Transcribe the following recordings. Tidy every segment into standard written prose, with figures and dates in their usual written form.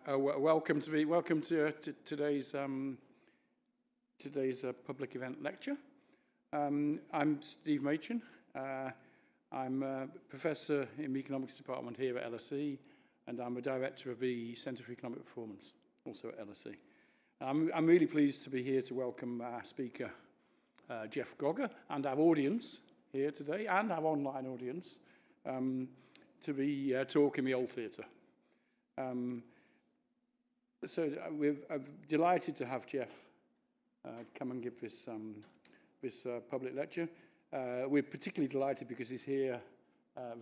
Welcome to today's public event lecture. I'm Steve Machin. I'm a professor in the economics department here at LSE, and I'm a director of the Centre for Economic Performance, also at LSE. I'm really pleased to be here to welcome our speaker, Jeff Gogger, and our audience here today, and our online audience, to the talk in the Old Theatre. I'm delighted to have Jeff come and give this public lecture. We're particularly delighted because he's here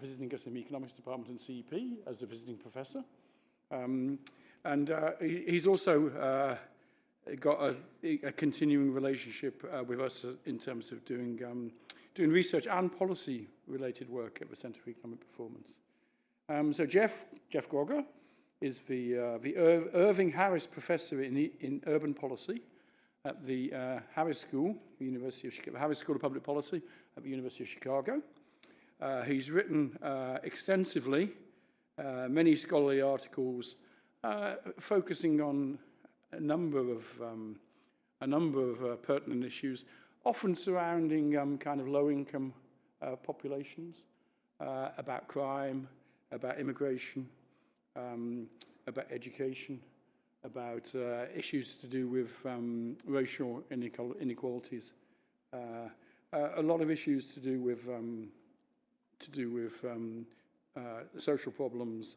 visiting us in the economics department and CEP as a visiting professor. He's also got a continuing relationship with us in terms of doing research and policy-related work at the Centre for Economic Performance. So Jeff Gogger is the Irving Harris Professor in Urban Policy at the Harris School, the University of Chicago, Harris School of Public Policy at the University of Chicago. He's written extensively, many scholarly articles, focusing on a number of pertinent issues, often surrounding kind of low-income populations, about crime, about immigration, about education, about issues to do with racial inequalities, a lot of issues to do with social problems,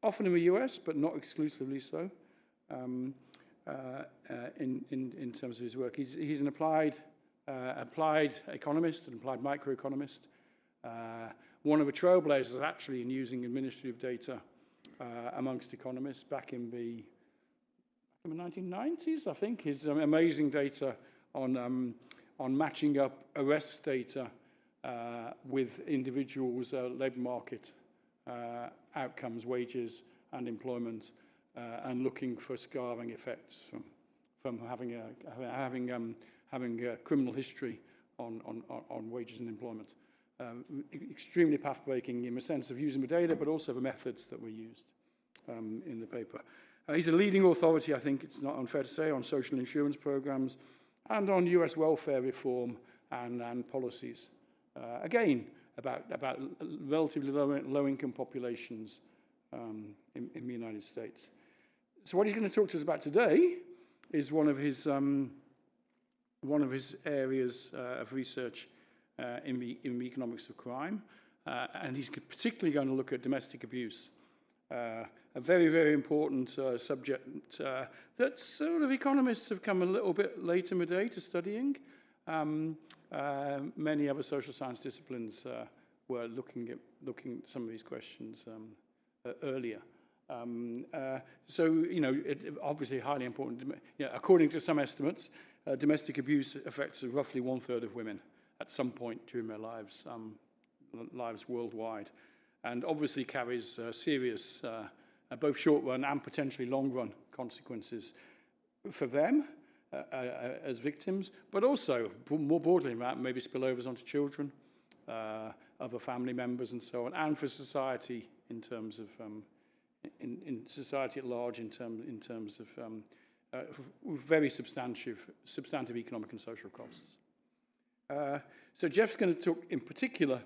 often in the US, but not exclusively so. In terms of his work, he's an applied economist, an applied microeconomist. One of the trailblazers actually in using administrative data amongst economists back in the 1990s, I think. His amazing data on matching up arrest data with individuals' labour market outcomes, wages and employment, and looking for scarring effects from having a criminal history on wages and employment. Extremely path-breaking in the sense of using the data, but also the methods that were used in the paper. He's a leading authority, I think it's not unfair to say, on social insurance programs and on US welfare reform and policies. Again, about relatively low-income populations in the United States. So what he's going to talk to us about today is one of his areas of research in the economics of crime, and he's particularly going to look at domestic abuse, a very, very important subject that sort of economists have come a little bit late in the day to studying. Many other social science disciplines were looking at some of these questions earlier. So, you know, obviously highly important. You know, according to some estimates, domestic abuse affects roughly 1/3 of women at some point during their lives worldwide, and obviously carries serious, both short-run and potentially long-run consequences for them as victims, but also more broadly than that, maybe spillovers onto children, other family members, and so on, and for society in terms of in society at large in terms of very substantive economic and social costs. So Jeff's going to talk in particular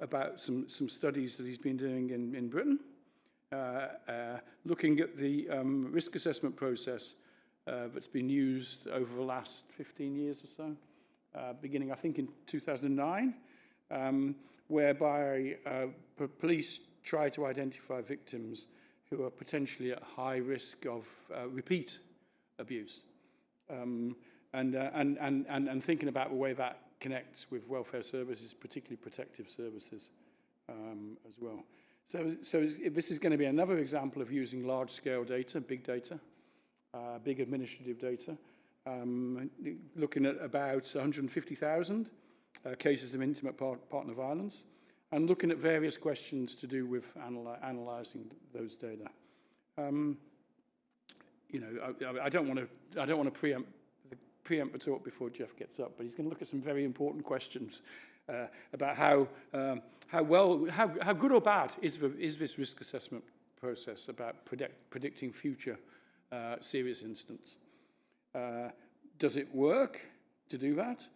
about some studies that he's been doing in Britain, looking at the risk assessment process that's been used over the last 15 years or so, beginning I think in 2009, whereby police try to identify victims who are potentially at high risk of repeat abuse, and thinking about the way that connects with welfare services, particularly protective services as well. So this is going to be another example of using large-scale data, big administrative data, looking at about 150,000 cases of intimate partner violence, and looking at various questions to do with analysing those data. You know, I don't want to preempt the talk before Jeff gets up, but he's going to look at some very important questions about how good or bad is this risk assessment process about predicting future serious incidents. Does it work to do that?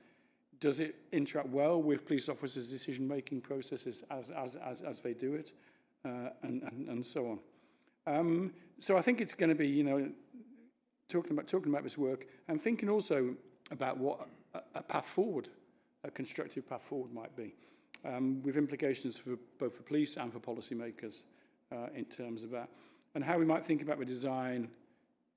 Does it interact well with police officers' decision-making processes as they do it, and so on? So I think it's going to be, talking about this work and thinking also about what a path forward, a constructive path forward might be, with implications for both the police and for policymakers in terms of that, and how we might think about the design,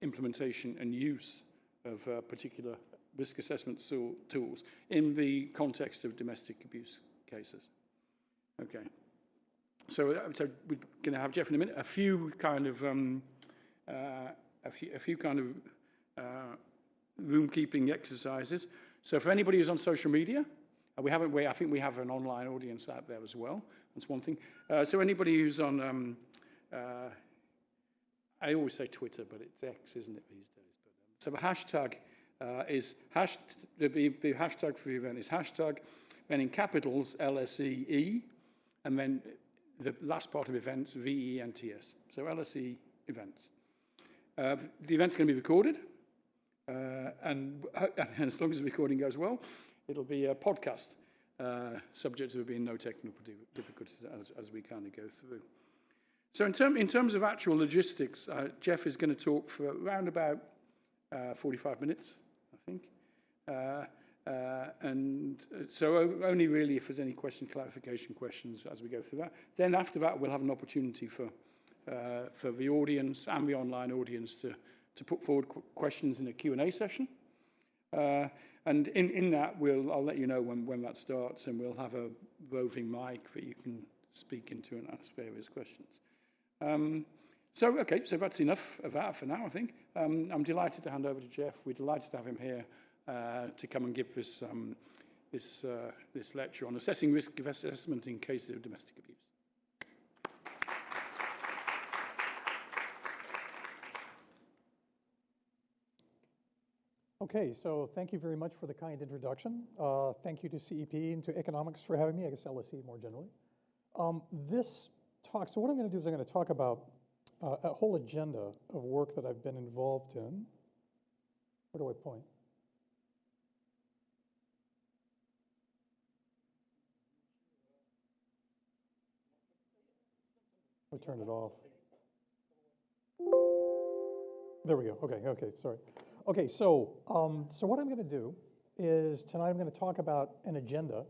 implementation and use of particular risk assessment tools in the context of domestic abuse cases. Okay, so we're going to have Jeff in a minute. A few kind of room keeping exercises. So for anybody who's on social media, I think we have an online audience out there as well. That's one thing. So anybody who's on, I always say Twitter, but it's X, isn't it, these days? But, so the hashtag the hashtag for the event is hashtag, then in capitals LSE, and then the last part of events VENTS. So LSE Events. The event's going to be recorded, and as long as the recording goes well, it'll be a podcast, subject to there being no technical difficulties as we kind of go through. So in terms of actual logistics, Jeff is going to talk for around about 45 minutes, I think. And so only really if there's any clarification questions as we go through that. Then after that, we'll have an opportunity for the audience and the online audience to put forward questions in a Q&A session. And in that, I'll let you know when that starts, and we'll have a roving mic that you can speak into and ask various questions. So that's enough of that for now, I think. I'm delighted to hand over to Jeff. We're delighted to have him here to come and give this lecture on assessing risk assessment in cases of domestic abuse. Okay, so thank you very much for the kind introduction. Thank you to CEP and to Economics for having me, I guess LSE more generally. This talk, so what I'm going to do is I'm going to talk about a whole agenda of work that I've been involved in. Where do I point? I turned it off. There we go. Okay, sorry. Okay, so what I'm going to do is tonight I'm going to talk about an agenda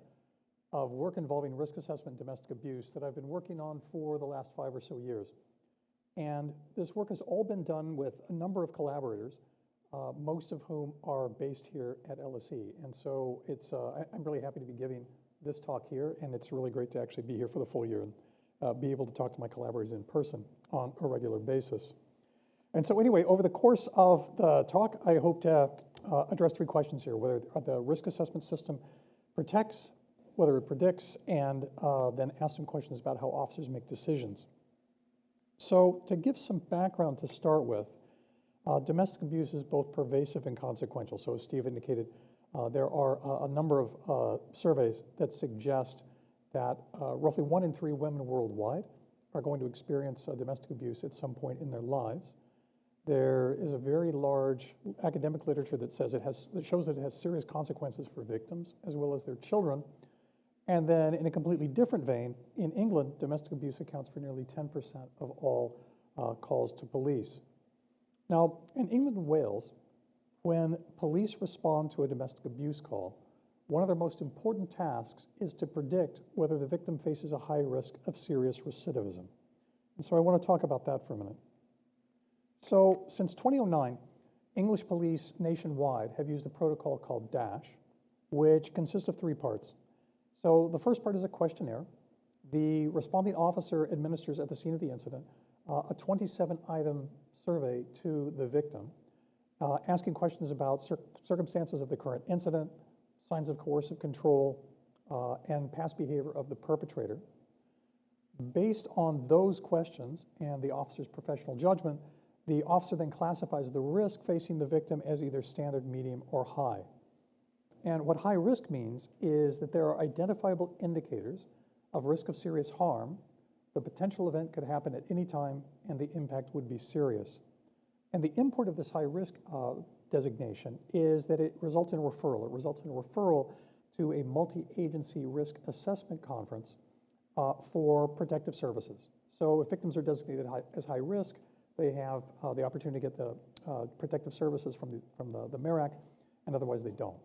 of work involving risk assessment and domestic abuse that I've been working on for the last 5 or so years. And this work has all been done with a number of collaborators, most of whom are based here at LSE. And so I'm really happy to be giving this talk here, and it's really great to actually be here for the full year and be able to talk to my collaborators in person on a regular basis. And so anyway, over the course of the talk, I hope to address 3 questions here: whether the risk assessment system protects, whether it predicts, and then ask some questions about how officers make decisions. So to give some background to start with, domestic abuse is both pervasive and consequential. So as Steve indicated, there are a number of surveys that suggest that roughly 1 in 3 women worldwide are going to experience domestic abuse at some point in their lives. There is a very large academic literature that says that shows that it has serious consequences for victims as well as their children. And then in a completely different vein, in England, domestic abuse accounts for nearly 10% of all calls to police. Now, in England and Wales, when police respond to a domestic abuse call, one of their most important tasks is to predict whether the victim faces a high risk of serious recidivism. And so I want to talk about that for a minute. So since 2009, English police nationwide have used a protocol called DASH, which consists of 3 parts. So the first part is a questionnaire. The responding officer administers at the scene of the incident a 27-item survey to the victim, asking questions about circumstances of the current incident, signs of coercive control, and past behavior of the perpetrator. Based on those questions and the officer's professional judgment, the officer then classifies the risk facing the victim as either standard, medium, or high. And what high risk means is that there are identifiable indicators of risk of serious harm The potential event could happen at any time, and the impact would be serious. And the import of this high-risk designation is that it results in a referral. It results in a referral to a multi-agency risk assessment conference for protective services. So if victims are designated as high risk, they have the opportunity to get the protective services from the MARAC, and otherwise they don't.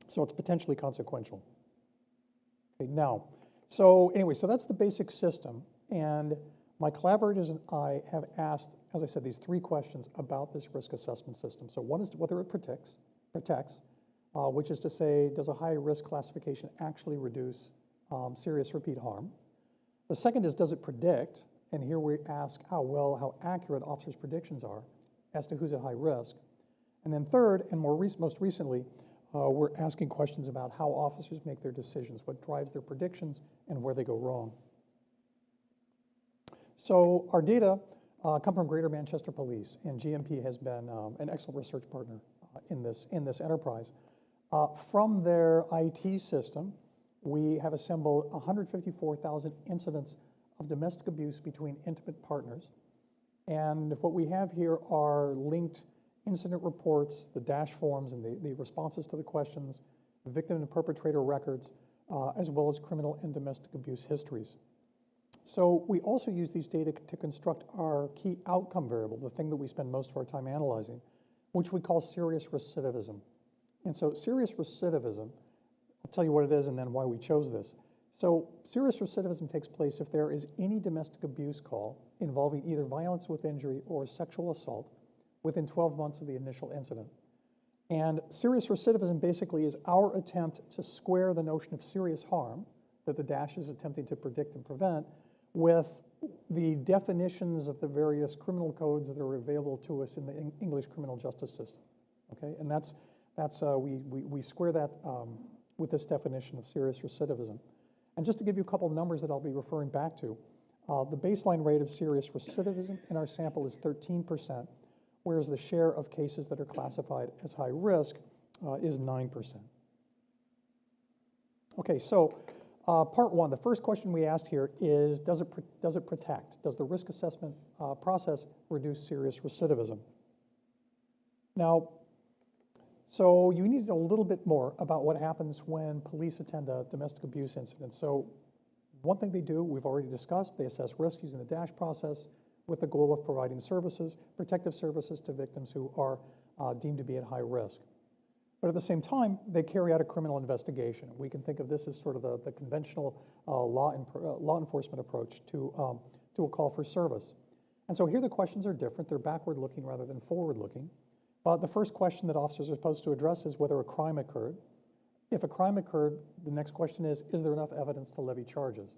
So it's potentially consequential. Okay, now, so that's the basic system. And my collaborators and I have asked, as I said, these three questions about this risk assessment system. So one is whether it protects, which is to say, does a high risk classification actually reduce serious repeat harm? The second is, does it predict? And here we ask how accurate officers' predictions are as to who's at high risk. And then third, and most recently, we're asking questions about how officers make their decisions, what drives their predictions, and where they go wrong. So our data come from Greater Manchester Police, and GMP has been an excellent research partner in this enterprise. From their IT system, we have assembled 154,000 incidents of domestic abuse between intimate partners. And what we have here are linked incident reports, the dash forms, and the responses to the questions, victim and perpetrator records, as well as criminal and domestic abuse histories. So we also use these data to construct our key outcome variable, the thing that we spend most of our time analyzing, which we call serious recidivism. And so serious recidivism, I'll tell you what it is and then why we chose this. So serious recidivism takes place if there is any domestic abuse call involving either violence with injury or sexual assault within 12 months of the initial incident. And serious recidivism basically is our attempt to square the notion of serious harm that the dash is attempting to predict and prevent with the definitions of the various criminal codes that are available to us in the English criminal justice system. Okay, and we square that with this definition of serious recidivism. And just to give you a couple of numbers that I'll be referring back to, the baseline rate of serious recidivism in our sample is 13%, whereas the share of cases that are classified as high risk is 9%. Okay, so part one, the first question we asked here is, does it protect? Does the risk assessment process reduce serious recidivism? Now, so you need to know a little bit more about what happens when police attend a domestic abuse incident. So one thing they do, we've already discussed, they assess risk using the dash process with the goal of providing services, protective services to victims who are deemed to be at high risk. But at the same time, they carry out a criminal investigation. We can think of this as sort of the conventional law enforcement approach to a call for service. And so here the questions are different. They're backward-looking rather than forward-looking. The first question that officers are supposed to address is whether a crime occurred. If a crime occurred, the next question is there enough evidence to levy charges?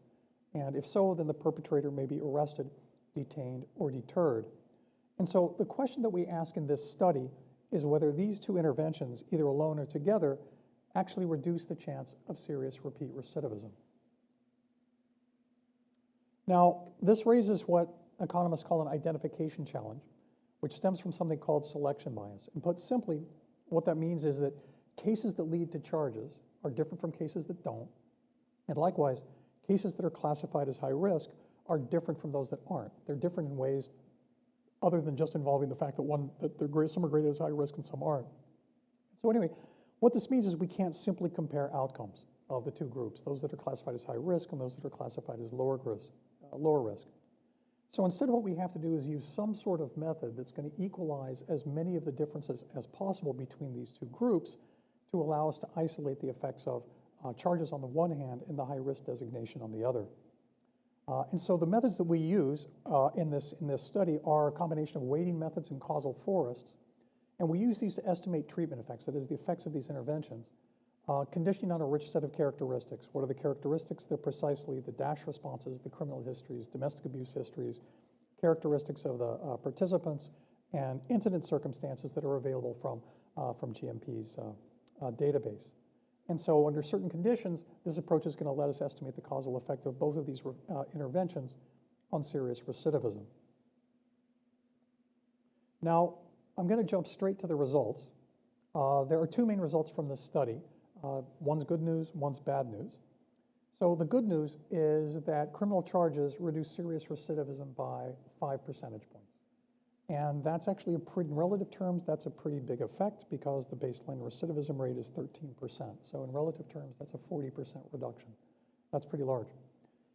And if so, then the perpetrator may be arrested, detained, or deterred. And so the question that we ask in this study is whether these two interventions, either alone or together, actually reduce the chance of serious repeat recidivism. Now, this raises what economists call an identification challenge, which stems from something called selection bias. And put simply, what that means is that cases that lead to charges are different from cases that don't. And likewise, cases that are classified as high risk are different from those that aren't. They're different in ways other than just involving the fact that some are graded as high risk and some aren't. So anyway, what this means is we can't simply compare outcomes of the two groups, those that are classified as high risk and those that are classified as lower risk. So instead, what we have to do is use some sort of method that's going to equalize as many of the differences as possible between these two groups to allow us to isolate the effects of charges on the one hand and the high-risk designation on the other. And so the methods that we use in this study are a combination of weighting methods and causal forests. And we use these to estimate treatment effects, that is, the effects of these interventions, conditioning on a rich set of characteristics. What are the characteristics? They're precisely the dash responses, the criminal histories, domestic abuse histories, characteristics of the participants, and incident circumstances that are available from GMP's database. And so under certain conditions, this approach is going to let us estimate the causal effect of both of these interventions on serious recidivism. Now, I'm going to jump straight to the results. There are two main results from this study. One's good news, one's bad news. So the good news is that criminal charges reduce serious recidivism by 5 percentage points. And that's actually in relative terms, that's a pretty big effect because the baseline recidivism rate is 13%. So in relative terms, that's a 40% reduction. That's pretty large.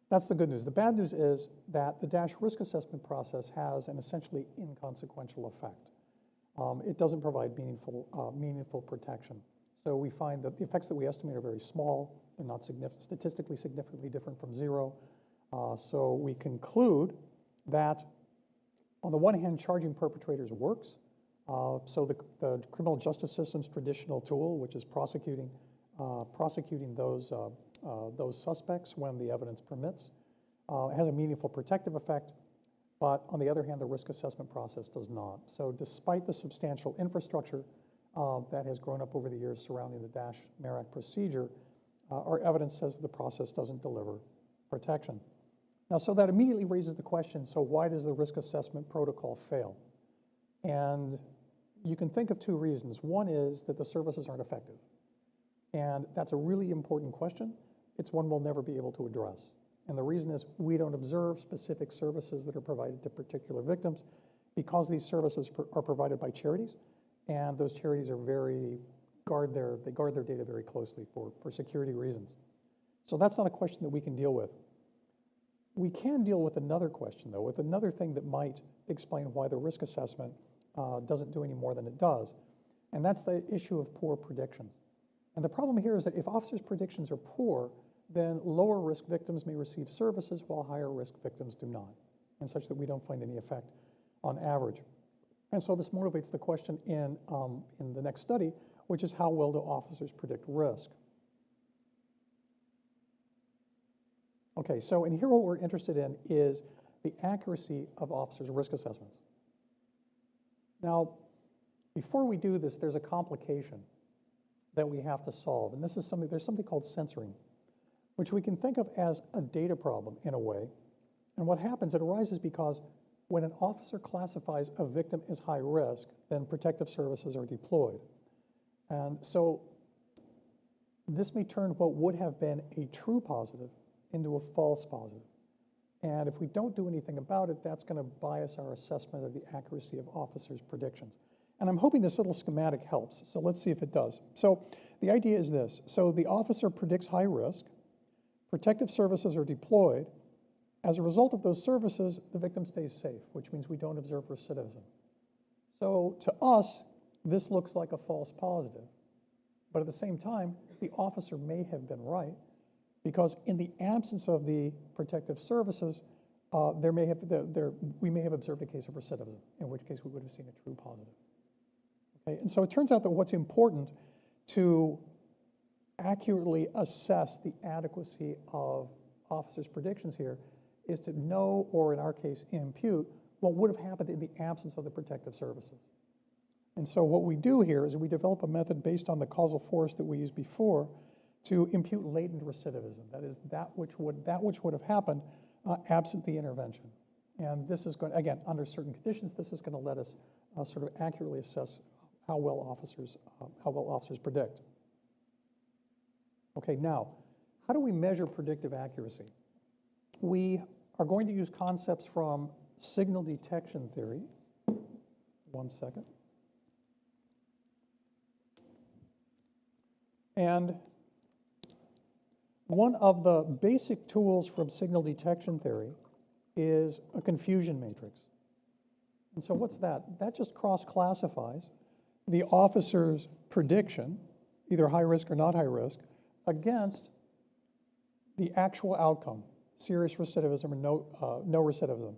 That's the good news. The bad news is that the DASH risk assessment process has an essentially inconsequential effect. It doesn't provide meaningful protection. So we find that the effects that we estimate are very small. They're not statistically significantly different from zero. So we conclude that on the one hand, charging perpetrators works. So the criminal justice system's traditional tool, which is prosecuting those suspects when the evidence permits, has a meaningful protective effect. But on the other hand, the risk assessment process does not. So despite the substantial infrastructure that has grown up over the years surrounding the DASH MARAC procedure, our evidence says the process doesn't deliver protection. Now, so that immediately raises the question, so why does the risk assessment protocol fail? And you can think of two reasons. One is that the services aren't effective. And that's a really important question. It's one we'll never be able to address. And the reason is we don't observe specific services that are provided to particular victims because these services are provided by charities, and those charities are they guard their data very closely for security reasons. So that's not a question that we can deal with. We can deal with another question, though, with another thing that might explain why the risk assessment doesn't do any more than it does, and that's the issue of poor predictions. And the problem here is that if officers' predictions are poor, then lower risk victims may receive services while higher risk victims do not, and such that we don't find any effect on average. And so this motivates the question in the next study, which is how well do officers predict risk? Okay, so and here what we're interested in is the accuracy of officers' risk assessments. Now, before we do this, there's a complication that we have to solve, and there's something called censoring, which we can think of as a data problem in a way. And what happens, it arises because when an officer classifies a victim as high risk, then protective services are deployed. And so this may turn what would have been a true positive into a false positive. And if we don't do anything about it, that's going to bias our assessment of the accuracy of officers' predictions. And I'm hoping this little schematic helps. So let's see if it does. So the idea is this. So the officer predicts high risk. Protective services are deployed. As a result of those services, the victim stays safe, which means we don't observe recidivism. So to us, this looks like a false positive. But at the same time, the officer may have been right, because in the absence of the protective services, we may have observed a case of recidivism, in which case we would have seen a true positive. Okay? And so it turns out that what's important to accurately assess the adequacy of officers' predictions here is to know, or in our case, impute, what would have happened in the absence of the protective services. And so what we do here is we develop a method based on the causal force that we used before to impute latent recidivism. That is, that which would have happened absent the intervention. And this is going, again, under certain conditions, this is going to let us sort of accurately assess how well officers predict. Okay, now, how do we measure predictive accuracy? We are going to use concepts from signal detection theory. One second. And one of the basic tools from signal detection theory is a confusion matrix. And so what's that? That just cross-classifies the officer's prediction, either high risk or not high risk, against the actual outcome, serious recidivism or no recidivism.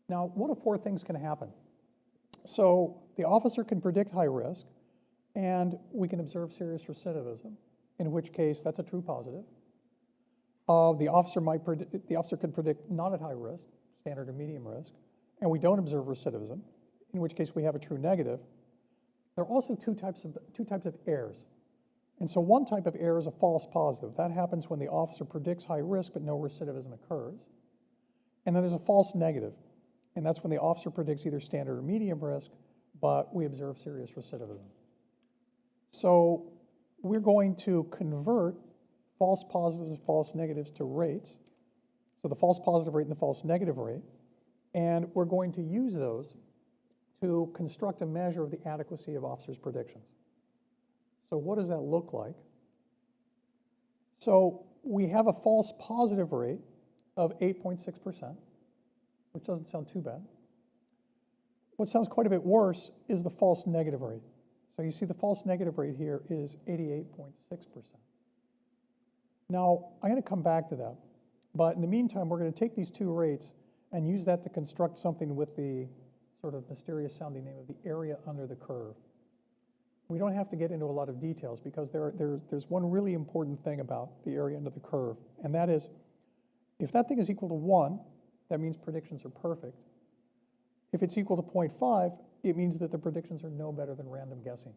Now, one of four things can happen. So the officer can predict high risk, and we can observe serious recidivism, in which case that's a true positive. The officer can predict not at high risk, standard or medium risk, and we don't observe recidivism, in which case we have a true negative. There are also two types of errors. And so one type of error is a false positive. That happens when the officer predicts high risk, but no recidivism occurs. And then there's a false negative, and that's when the officer predicts either standard or medium risk, but we observe serious recidivism. So we're going to convert false positives and false negatives to rates. So the false positive rate and the false negative rate. And we're going to use those to construct a measure of the adequacy of officers' predictions. So what does that look like? So we have a false positive rate of 8.6%, which doesn't sound too bad. What sounds quite a bit worse is the false negative rate. So you see the false negative rate here is 88.6%. Now, I'm going to come back to that. But in the meantime, we're going to take these two rates and use that to construct something with the sort of mysterious sounding name of the area under the curve. We don't have to get into a lot of details because there's one really important thing about the area under the curve, and that is if that thing is equal to 1, that means predictions are perfect. If it's equal to 0.5, it means that the predictions are no better than random guessing.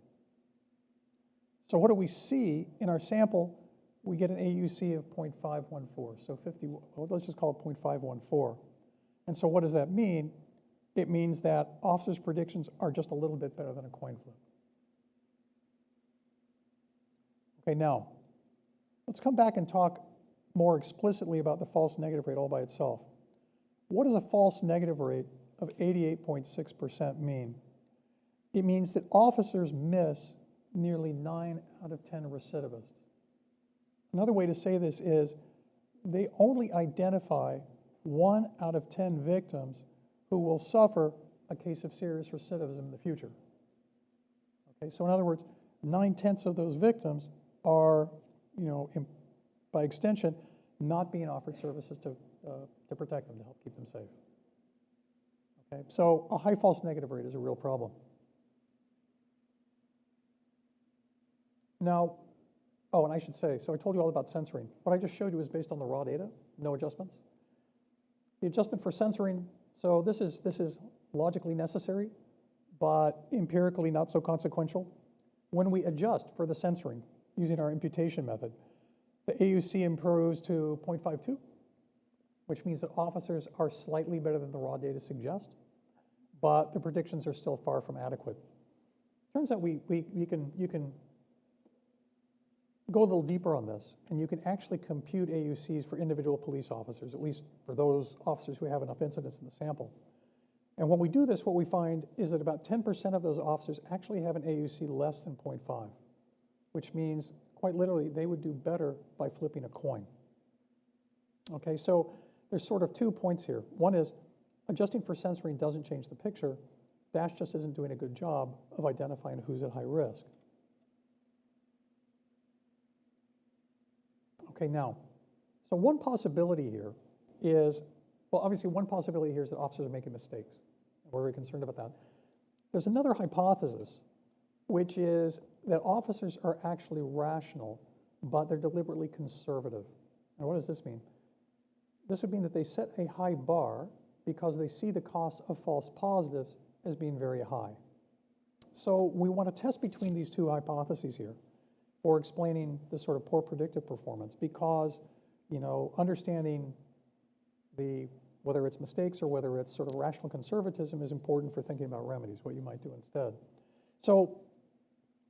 So what do we see in our sample? We get an AUC of 0.514, so 50, well, let's just call it 0.514. And so what does that mean? It means that officers' predictions are just a little bit better than a coin flip. Okay, now, let's come back and talk more explicitly about the false negative rate all by itself. What does a false negative rate of 88.6% mean? It means that officers miss nearly 9 out of 10 recidivists. Another way to say this is they only identify 1 out of 10 victims who will suffer a case of serious recidivism in the future. Okay, so in other words, 9/10 of those victims are, by extension, not being offered services to protect them, to help keep them safe. Okay, so a high false negative rate is a real problem. Now, oh, and I should say, so I told you all about censoring. What I just showed you is based on the raw data, no adjustments. The adjustment for censoring, so this is logically necessary, but empirically not so consequential. When we adjust for the censoring using our imputation method, the AUC improves to 0.52, which means that officers are slightly better than the raw data suggest, but the predictions are still far from adequate. Turns out you can go a little deeper on this, and you can actually compute AUCs for individual police officers, at least for those officers who have enough incidents in the sample. And when we do this, what we find is that about 10% of those officers actually have an AUC less than 0.5, which means, quite literally, they would do better by flipping a coin. Okay, so there's sort of 2 points here. One is, adjusting for censoring doesn't change the picture. DASH just isn't doing a good job of identifying who's at high risk. Okay, now, so one possibility here is, well, obviously one possibility here is that officers are making mistakes. We're very concerned about that. There's another hypothesis, which is that officers are actually rational, but they're deliberately conservative. And what does this mean? This would mean that they set a high bar because they see the cost of false positives as being very high. So we want to test between these two hypotheses here for explaining this sort of poor predictive performance, because, understanding whether it's mistakes or whether it's sort of rational conservatism is important for thinking about remedies, what you might do instead. So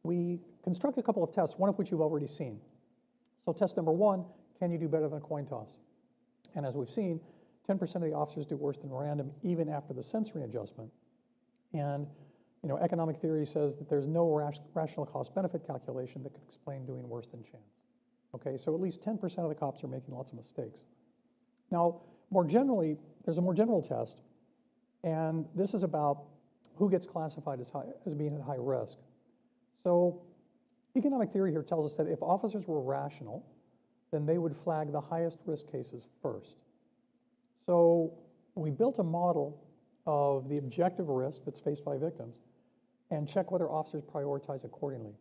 we construct a couple of tests, one of which you've already seen. So test number 1, can you do better than a coin toss? And as we've seen, 10% of the officers do worse than random even after the censoring adjustment. And economic theory says that there's no rational cost-benefit calculation that could explain doing worse than chance. Okay, so at least 10% of the cops are making lots of mistakes. Now, more generally, there's a more general test, and this is about who gets classified as being at high risk. So economic theory here tells us that if officers were rational, then they would flag the highest risk cases first. So we built a model of the objective risk that's faced by victims and check whether officers prioritize accordingly.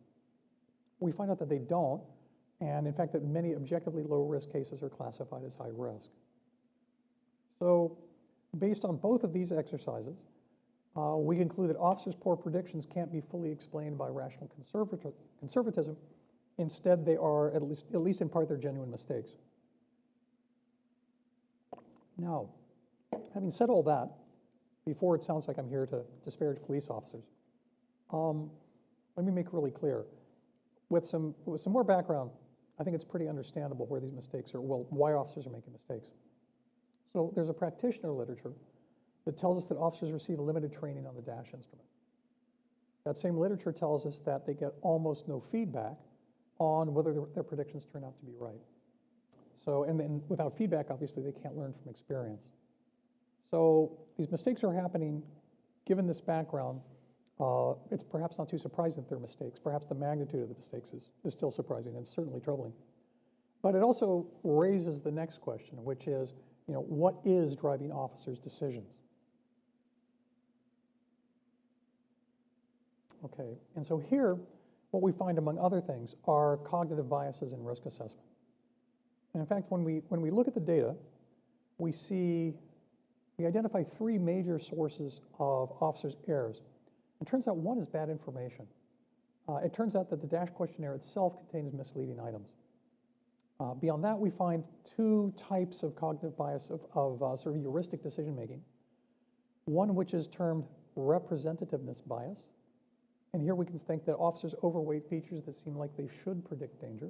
We find out that they don't, and in fact that many objectively low risk cases are classified as high risk. So based on both of these exercises, we conclude that officers' poor predictions can't be fully explained by rational conservatism. Instead, they are, at least in part, they're genuine mistakes. Now, having said all that, before it sounds like I'm here to disparage police officers, let me make really clear. With some more background, I think it's pretty understandable where these mistakes are, well, why officers are making mistakes. So there's a practitioner literature that tells us that officers receive limited training on the dash instrument. That same literature tells us that they get almost no feedback on whether their predictions turn out to be right. So, and then without feedback, obviously, they can't learn from experience. So these mistakes are happening. Given this background, it's perhaps not too surprising that they're mistakes. Perhaps the magnitude of the mistakes is still surprising and certainly troubling. But it also raises the next question, which is, what is driving officers' decisions? Okay, and so here, what we find, among other things, are cognitive biases in risk assessment. And in fact, when we look at the data, we identify three major sources of officers' errors. It turns out one is bad information. It turns out that the DASH questionnaire itself contains misleading items. Beyond that, we find two types of cognitive bias of sort of heuristic decision making. One which is termed representativeness bias. And here we can think that officers overweight features that seem like they should predict danger.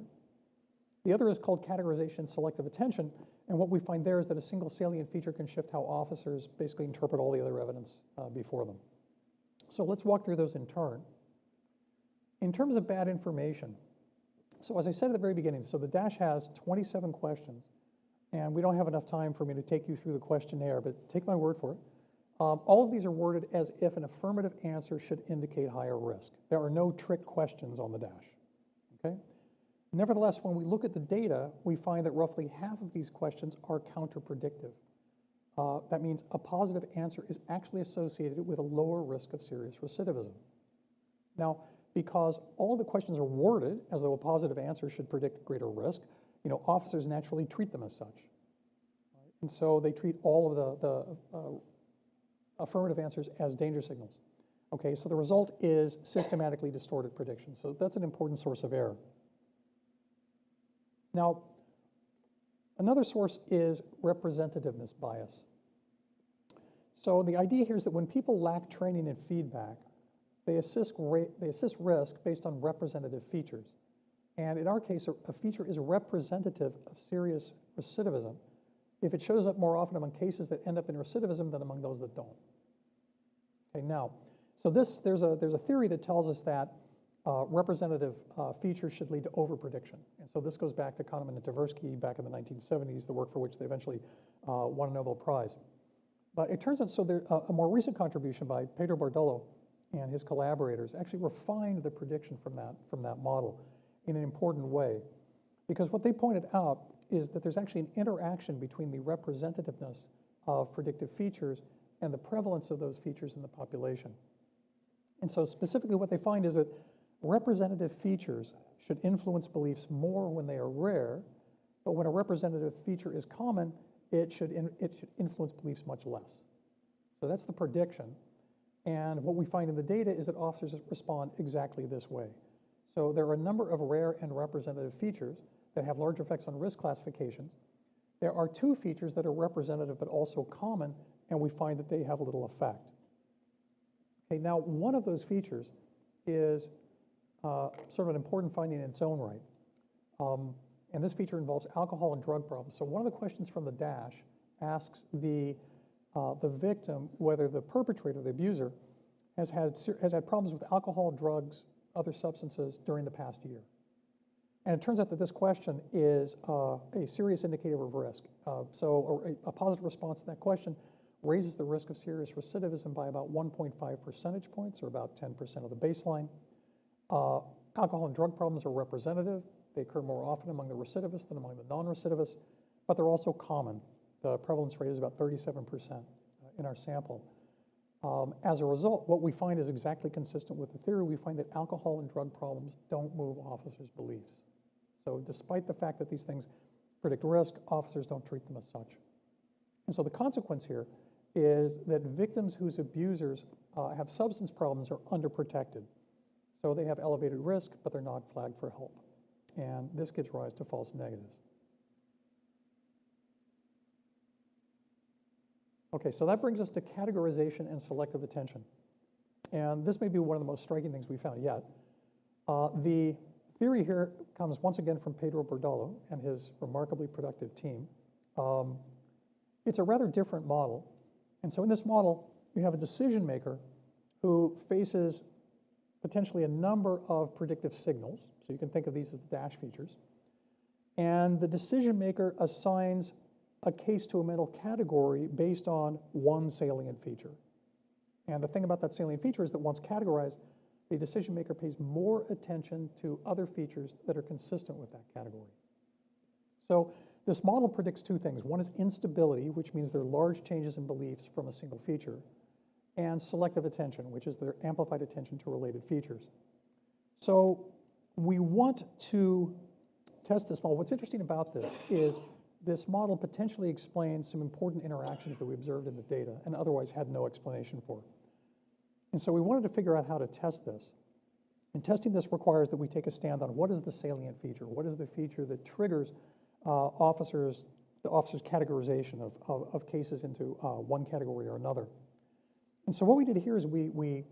The other is called categorization selective attention. And what we find there is that a single salient feature can shift how officers basically interpret all the other evidence before them. So let's walk through those in turn. In terms of bad information, so as I said at the very beginning, so the DASH has 27 questions, and we don't have enough time for me to take you through the questionnaire, but take my word for it. All of these are worded as if an affirmative answer should indicate higher risk. There are no trick questions on the DASH, okay? Nevertheless, when we look at the data, we find that roughly half of these questions are counterpredictive. That means a positive answer is actually associated with a lower risk of serious recidivism. Now, because all the questions are worded as though a positive answer should predict greater risk, officers naturally treat them as such. Right? And so they treat all of the affirmative answers as danger signals. Okay, so the result is systematically distorted predictions. So that's an important source of error. Now, another source is representativeness bias. So the idea here is that when people lack training and feedback, they assess risk based on representative features. And in our case, a feature is representative of serious recidivism if it shows up more often among cases that end up in recidivism than among those that don't. Okay, now, so there's a theory that tells us that representative features should lead to overprediction. And so this goes back to Kahneman and Tversky back in the 1970s, the work for which they eventually won a Nobel Prize. But it turns out, so there, a more recent contribution by Pedro Bardolo and his collaborators actually refined the prediction from that model in an important way. Because what they pointed out is that there's actually an interaction between the representativeness of predictive features and the prevalence of those features in the population. And so specifically what they find is that representative features should influence beliefs more when they are rare, but when a representative feature is common, it should influence beliefs much less. So that's the prediction. And what we find in the data is that officers respond exactly this way. So there are a number of rare and representative features that have large effects on risk classifications. There are two features that are representative but also common, and we find that they have a little effect. Okay, now one of those features is sort of an important finding in its own right. And this feature involves alcohol and drug problems. So one of the questions from the DASH asks the victim whether the perpetrator, the abuser, has had problems with alcohol, drugs, other substances during the past year. And it turns out that this question is a serious indicator of risk. So a positive response to that question raises the risk of serious recidivism by about 1.5 percentage points, or about 10% of the baseline. Alcohol and drug problems are representative. They occur more often among the recidivists than among the non-recidivists, but they're also common. The prevalence rate is about 37% in our sample. As a result, what we find is exactly consistent with the theory. We find that alcohol and drug problems don't move officers' beliefs. So despite the fact that these things predict risk, officers don't treat them as such. And so the consequence here is that victims whose abusers have substance problems are underprotected. So they have elevated risk, but they're not flagged for help. And this gives rise to false negatives. Okay, so that brings us to categorization and selective attention. And this may be one of the most striking things we found yet. The theory here comes once again from Pedro Bordalo and his remarkably productive team. It's a rather different model. And so in this model, you have a decision maker who faces potentially a number of predictive signals. So you can think of these as the dash features. And the decision maker assigns a case to a mental category based on one salient feature. And the thing about that salient feature is that once categorized, the decision maker pays more attention to other features that are consistent with that category. So this model predicts two things. One is instability, which means there are large changes in beliefs from a single feature, and selective attention, which is their amplified attention to related features. So we want to test this model. What's interesting about this is this model potentially explains some important interactions that we observed in the data and otherwise had no explanation for. And so we wanted to figure out how to test this. And testing this requires that we take a stand on what is the salient feature, what is the feature that triggers the officer's categorization of cases into one category or another. And so what we did here is we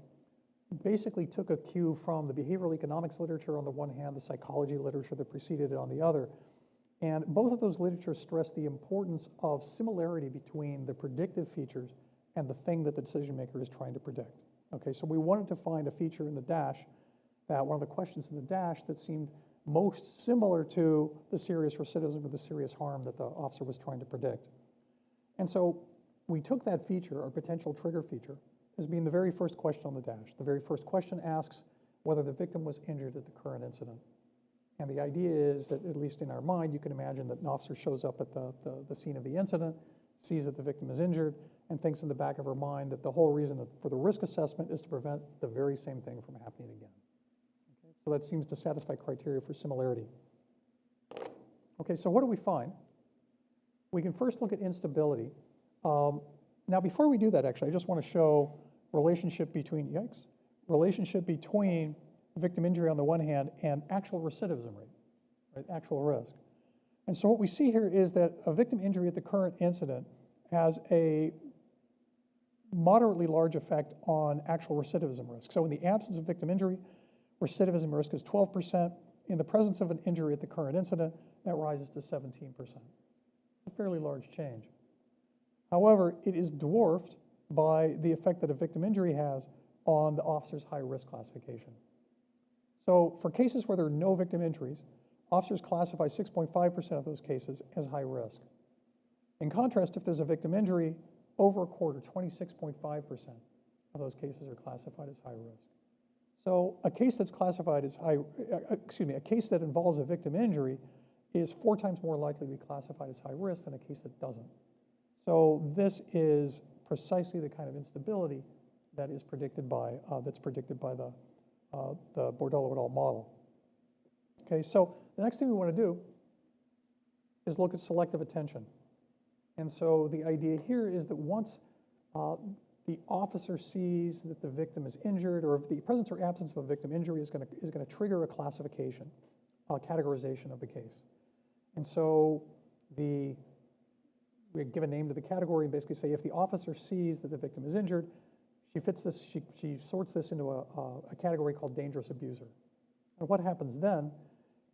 basically took a cue from the behavioral economics literature on the one hand, the psychology literature that preceded it on the other. And both of those literatures stress the importance of similarity between the predictive features and the thing that the decision maker is trying to predict. Okay, so we wanted to find a feature in the dash, that one of the questions in the dash that seemed most similar to the serious recidivism or the serious harm that the officer was trying to predict. And so we took that feature, our potential trigger feature, as being the very first question on the dash. The very first question asks whether the victim was injured at the current incident. And the idea is that, at least in our mind, you can imagine that an officer shows up at the scene of the incident, sees that the victim is injured, and thinks in the back of her mind that the whole reason for the risk assessment is to prevent the very same thing from happening again. Okay? So that seems to satisfy criteria for similarity. Okay, so what do we find? We can first look at instability. Now, before we do that, actually, I just want to show relationship between victim injury on the one hand and actual recidivism rate, right, actual risk. And so what we see here is that a victim injury at the current incident has a moderately large effect on actual recidivism risk. So in the absence of victim injury, recidivism risk is 12%. In the presence of an injury at the current incident, that rises to 17%. A fairly large change. However, it is dwarfed by the effect that a victim injury has on the officer's high risk classification. So for cases where there are no victim injuries, officers classify 6.5% of those cases as high risk. In contrast, if there's a victim injury, over a quarter, 26.5% of those cases are classified as high risk. So a case that's classified as a case that involves a victim injury is 4 times more likely to be classified as high risk than a case that doesn't. So this is precisely the kind of instability that is predicted by the Bordalo et al. Model. Okay, so the next thing we want to do is look at selective attention. And so the idea here is that once the officer sees that the victim is injured, or if the presence or absence of a victim injury is going to trigger a classification, a categorization of the case. And so we give a name to the category and basically say if the officer sees that the victim is injured, she sorts this into a category called dangerous abuser. And what happens then,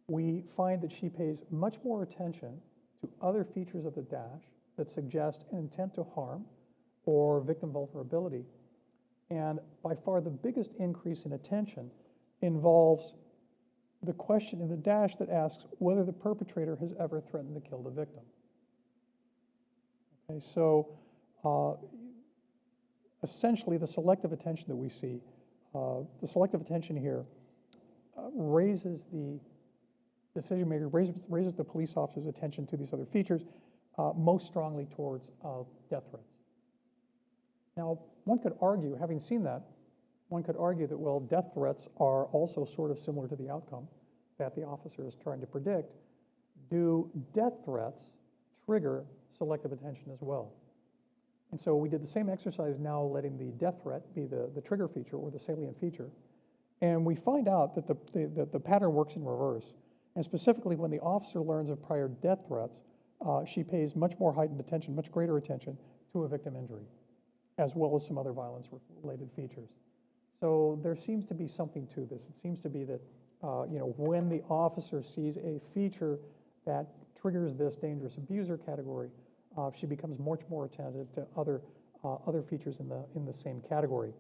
we find that she pays much more attention to other features of the dash that suggest an intent to harm or victim vulnerability. And by far the biggest increase in attention involves the question in the dash that asks whether the perpetrator has ever threatened to kill the victim. Okay, so essentially the selective attention that we see, the selective attention here raises the decision maker, raises the police officer's attention to these other features most strongly towards death threats. Now, one could argue, having seen that, one could argue that, well, death threats are also sort of similar to the outcome that the officer is trying to predict. Do death threats trigger selective attention as well? And so we did the same exercise now letting the death threat be the trigger feature or the salient feature. And we find out that the pattern works in reverse. And specifically when the officer learns of prior death threats, she pays much more heightened attention, much greater attention to a victim injury, as well as some other violence-related features. So there seems to be something to this. It seems to be that when the officer sees a feature that triggers this dangerous abuser category, she becomes much more attentive to other features in the same category.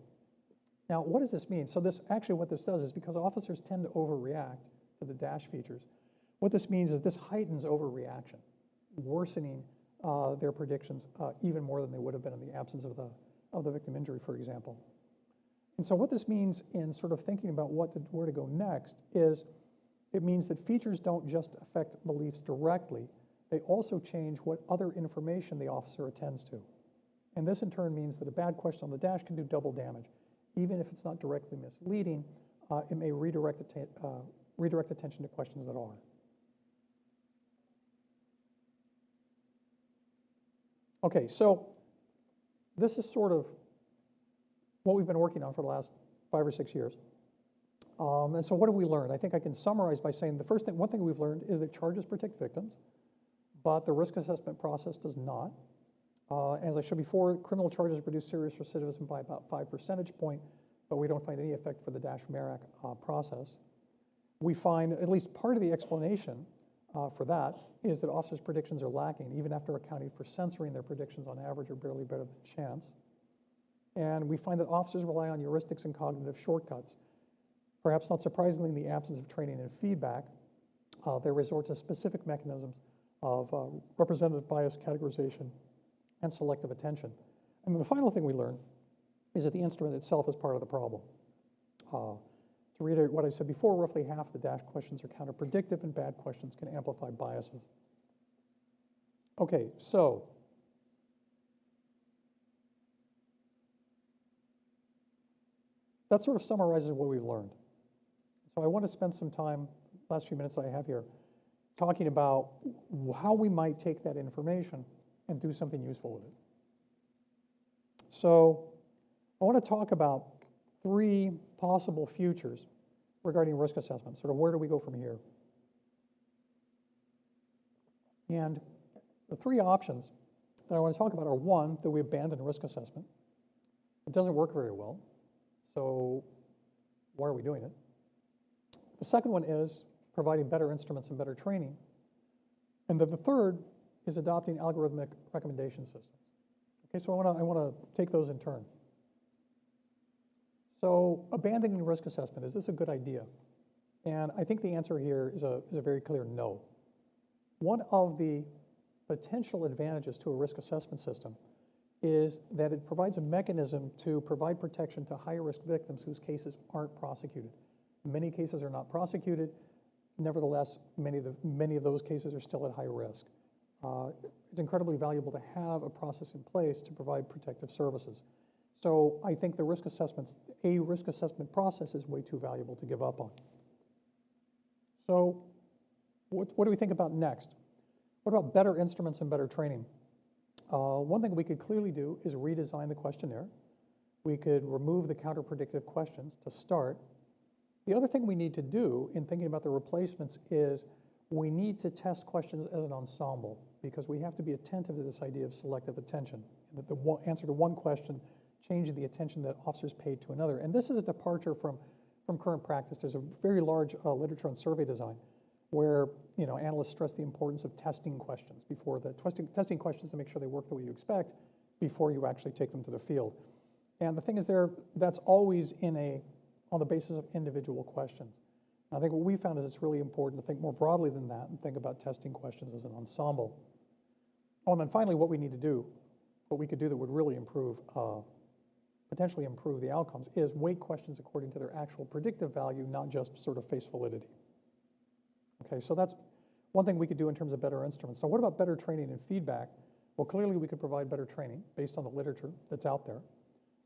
Now, what does this mean? So what this does is, because officers tend to overreact to the dash features, what this means is this heightens overreaction, worsening their predictions even more than they would have been in the absence of the victim injury, for example. And so what this means in sort of thinking about where to go next is, it means that features don't just affect beliefs directly, they also change what other information the officer attends to. And this in turn means that a bad question on the dash can do double damage. Even if it's not directly misleading, it may redirect attention to questions that are. Okay, so this is sort of what we've been working on for the last 5 or 6 years. And so what have we learned? I think I can summarize by saying one thing we've learned is that charges protect victims, but the risk assessment process does not. As I showed before, criminal charges reduce serious recidivism by about 5 percentage points, but we don't find any effect for the Dash-Merrick process. We find at least part of the explanation for that is that officers' predictions are lacking, even after accounting for censoring their predictions on average are barely better than chance. And we find that officers rely on heuristics and cognitive shortcuts. Perhaps not surprisingly, in the absence of training and feedback, they resort to specific mechanisms of representative bias categorization and selective attention. And then the final thing we learn is that the instrument itself is part of the problem. To reiterate what I said before, roughly half the dash questions are counterpredictive, and bad questions can amplify biases. Okay, so that sort of summarizes what we've learned. So I want to spend some time, last few minutes I have here, talking about how we might take that information and do something useful with it. So I want to talk about 3 possible futures regarding risk assessment, sort of where do we go from here? And the 3 options that I want to talk about are, 1, that we abandon risk assessment. It doesn't work very well, so why are we doing it? The second one is providing better instruments and better training. And then the third is adopting algorithmic recommendation systems. Okay, so I want to take those in turn. So abandoning risk assessment, is this a good idea? And I think the answer here is a very clear no. One of the potential advantages to a risk assessment system is that it provides a mechanism to provide protection to high-risk victims whose cases aren't prosecuted. Many cases are not prosecuted. Nevertheless, many of those cases are still at high risk. It's incredibly valuable to have a process in place to provide protective services. So I think a risk assessment process is way too valuable to give up on. So what do we think about next? What about better instruments and better training? One thing we could clearly do is redesign the questionnaire. We could remove the counterpredictive questions to start. The other thing we need to do in thinking about the replacements is we need to test questions as an ensemble, because we have to be attentive to this idea of selective attention, that the answer to one question changing the attention that officers paid to another. And this is a departure from current practice. There's a very large literature on survey design where analysts stress the importance of testing questions testing questions to make sure they work the way you expect before you actually take them to the field. And the thing is that's always on the basis of individual questions. And I think what we found is it's really important to think more broadly than that and think about testing questions as an ensemble. Oh, and then finally, what we could do that would really potentially improve the outcomes is weight questions according to their actual predictive value, not just sort of face validity. Okay, so that's one thing we could do in terms of better instruments. So what about better training and feedback? Well, clearly we could provide better training based on the literature that's out there.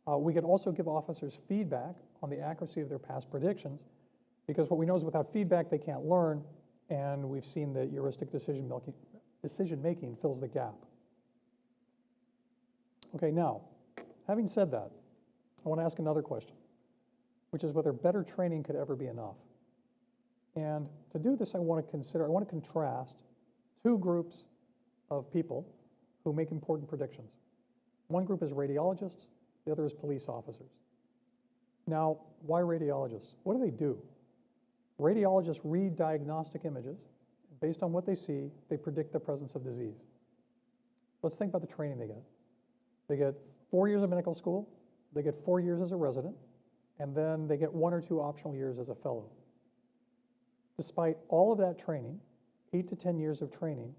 We could also give officers feedback on the accuracy of their past predictions, because what we know is without feedback, they can't learn, and we've seen that heuristic decision-making fills the gap. Okay, now, having said that, I want to ask another question, which is whether better training could ever be enough. And to do this, I want to contrast 2 groups of people who make important predictions. One group is radiologists, the other is police officers. Now, why radiologists? What do they do? Radiologists read diagnostic images. Based on what they see, they predict the presence of disease. Let's think about the training they get. They get 4 years of medical school, they get 4 years as a resident, and then they get 1 or 2 optional years as a fellow. Despite all of that training, 8 to 10 years of training,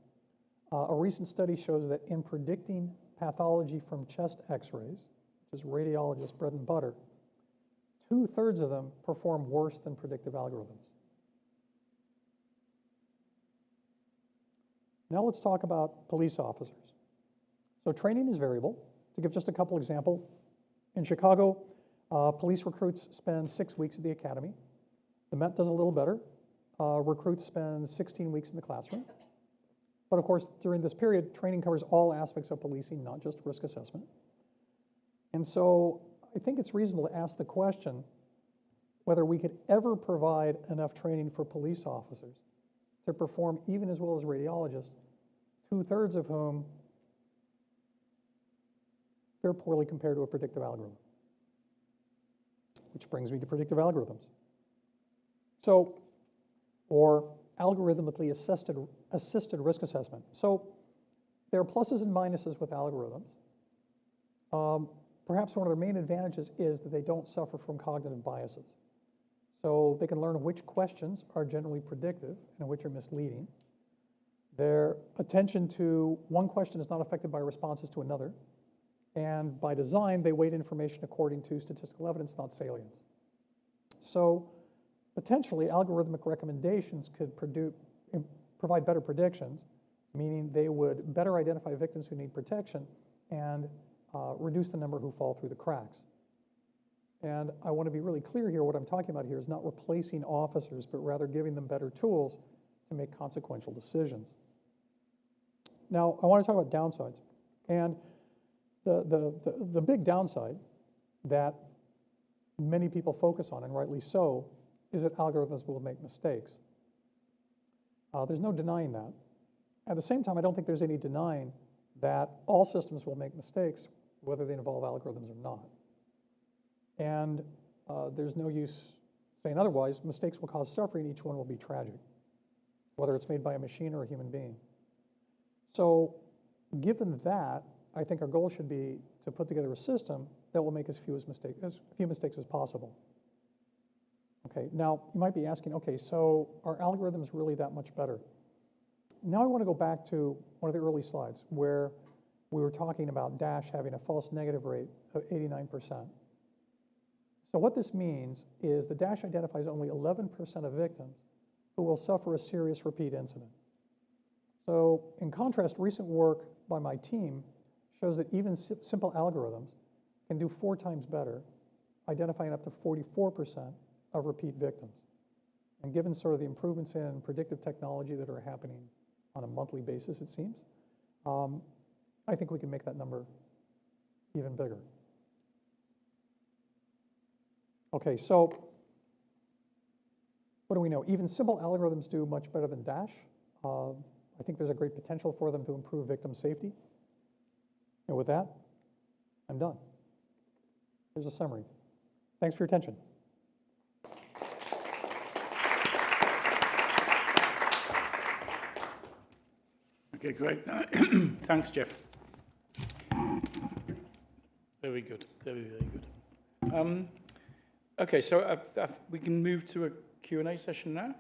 a recent study shows that in predicting pathology from chest x-rays, which is radiologists' bread and butter, 2/3 of them perform worse than predictive algorithms. Now let's talk about police officers. So training is variable. To give just a couple examples, in Chicago, police recruits spend 6 weeks at the academy. The Met does a little better. Recruits spend 16 weeks in the classroom. But of course, during this period, training covers all aspects of policing, not just risk assessment. And so I think it's reasonable to ask the question whether we could ever provide enough training for police officers to perform even as well as radiologists, 2/3 of whom fare poorly compared to a predictive algorithm. Which brings me to predictive algorithms. So, or algorithmically assisted risk assessment. So there are pluses and minuses with algorithms. Perhaps one of their main advantages is that they don't suffer from cognitive biases. So they can learn which questions are generally predictive and which are misleading. Their attention to one question is not affected by responses to another. And by design, they weight information according to statistical evidence, not salience. So potentially, algorithmic recommendations could provide better predictions, meaning they would better identify victims who need protection and reduce the number who fall through the cracks. And I want to be really clear here, what I'm talking about here is not replacing officers, but rather giving them better tools to make consequential decisions. Now, I want to talk about downsides. And the big downside that many people focus on, and rightly so, is that algorithms will make mistakes. There's no denying that. At the same time, I don't think there's any denying that all systems will make mistakes, whether they involve algorithms or not. And there's no use saying otherwise. Mistakes will cause suffering. Each one will be tragic, whether it's made by a machine or a human being. So given that, I think our goal should be to put together a system that will make as few mistakes as possible. Okay, now you might be asking, okay, so are algorithms really that much better? Now I want to go back to one of the early slides where we were talking about DASH having a false negative rate of 89%. So what this means is the DASH identifies only 11% of victims who will suffer a serious repeat incident. So in contrast, recent work by my team shows that even simple algorithms can do 4 times better, identifying up to 44% of repeat victims. And given sort of the improvements in predictive technology that are happening on a monthly basis, it seems, I think we can make that number even bigger. Okay, so what do we know? Even simple algorithms do much better than DASH. I think there's a great potential for them to improve victim safety. And with that, I'm done. Here's a summary. Thanks for your attention. Okay, great. Thanks, Jeff. Very good, very, very good. Okay, so we can move to a Q&A session now.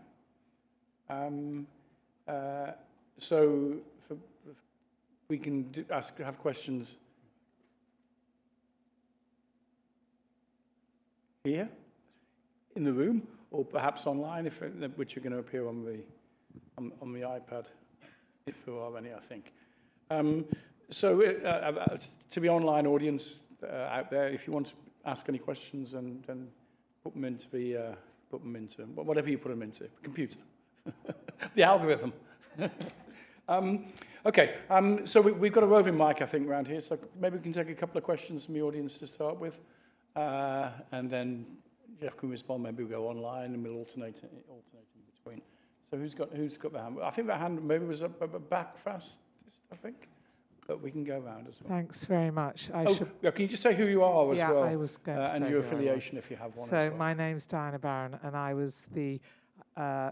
So we can have questions here in the room, or perhaps online, which are going to appear on the iPad, if there are any, I think. So to the online audience out there, if you want to ask any questions, and then put them into whatever you put them into, computer, the algorithm. Okay, so we've got a roving mic, I think, around here, so maybe we can take a couple of questions from the audience to start with, and then Jeff can respond. Maybe we'll go online and we'll alternate in between. So who's got the hand? I think that hand maybe was up back fast, I think, but we can go around as well. Thanks very much. Can you just say who you are as well? Yeah, I was going to say and your affiliation, if you have one. So my name's Diana Barron, and I was the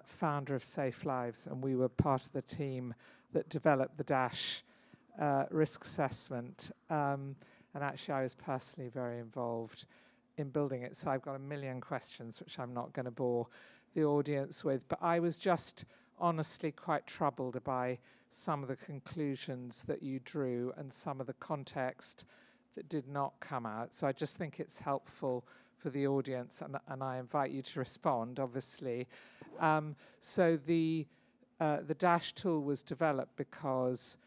founder of Safe Lives, and we were part of the team that developed the DASH risk assessment. And actually, I was personally very involved in building it. So I've got a million questions, which I'm not going to bore the audience with. But I was just honestly quite troubled by some of the conclusions that you drew and some of the context that did not come out. So I just think it's helpful for the audience, and I invite you to respond, obviously. So the DASH tool was developed because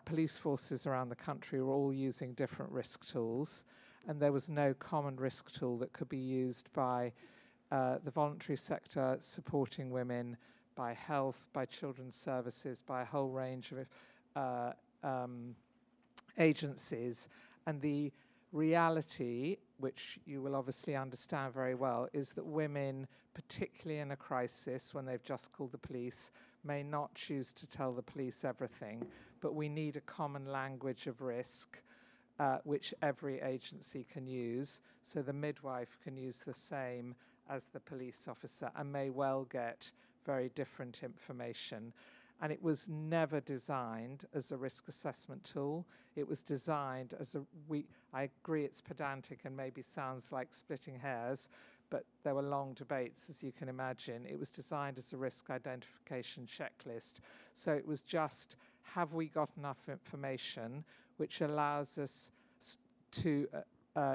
police forces around the country were all using different risk tools, and there was no common risk tool that could be used by the voluntary sector supporting women, by health, by children's services, by a whole range of agencies. And the reality, which you will obviously understand very well, is that women, particularly in a crisis when they've just called the police, may not choose to tell the police everything, but we need a common language of risk which every agency can use. So the midwife can use the same as the police officer and may well get very different information. And it was never designed as a risk assessment tool. It was designed as I agree it's pedantic and maybe sounds like splitting hairs, but there were long debates, as you can imagine. It was designed as a risk identification checklist. So it was just, have we got enough information which allows us to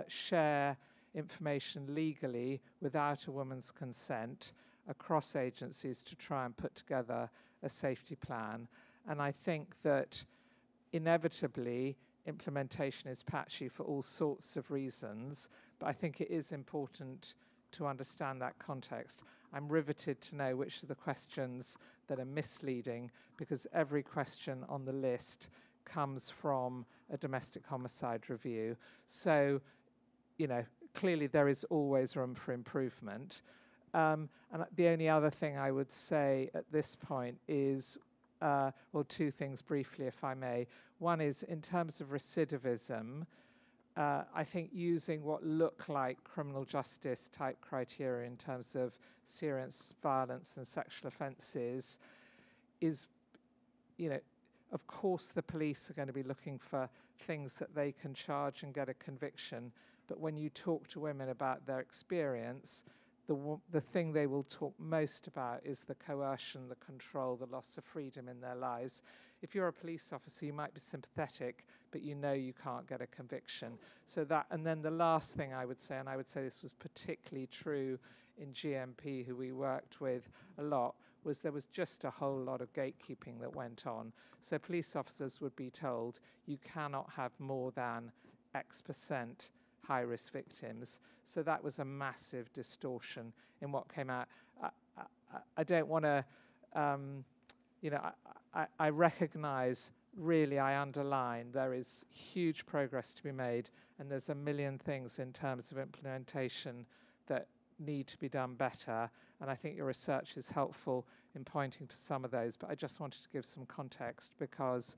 share information legally without a woman's consent across agencies to try and put together a safety plan. And I think that inevitably implementation is patchy for all sorts of reasons, but I think it is important to understand that context. I'm riveted to know which are the questions that are misleading, because every question on the list comes from a domestic homicide review. So, you know, clearly there is always room for improvement. And the only other thing I would say at this point is, well, two things briefly, if I may. One is, in terms of recidivism, I think using what look like criminal justice type criteria in terms of serious violence and sexual offences is, you know, of course the police are going to be looking for things that they can charge and get a conviction, but when you talk to women about their experience, the thing they will talk most about is the coercion, the control, the loss of freedom in their lives. If you're a police officer, you might be sympathetic, but you know you can't get a conviction. So that, and then the last thing I would say, and I would say this was particularly true in GMP, who we worked with a lot, was there was just a whole lot of gatekeeping that went on. So police officers would be told, you cannot have more than X% high-risk victims. So that was a massive distortion in what came out. I don't want to, you know, I recognize, really, I underline, there is huge progress to be made, and there's a million things in terms of implementation that need to be done better, and I think your research is helpful in pointing to some of those, but I just wanted to give some context, because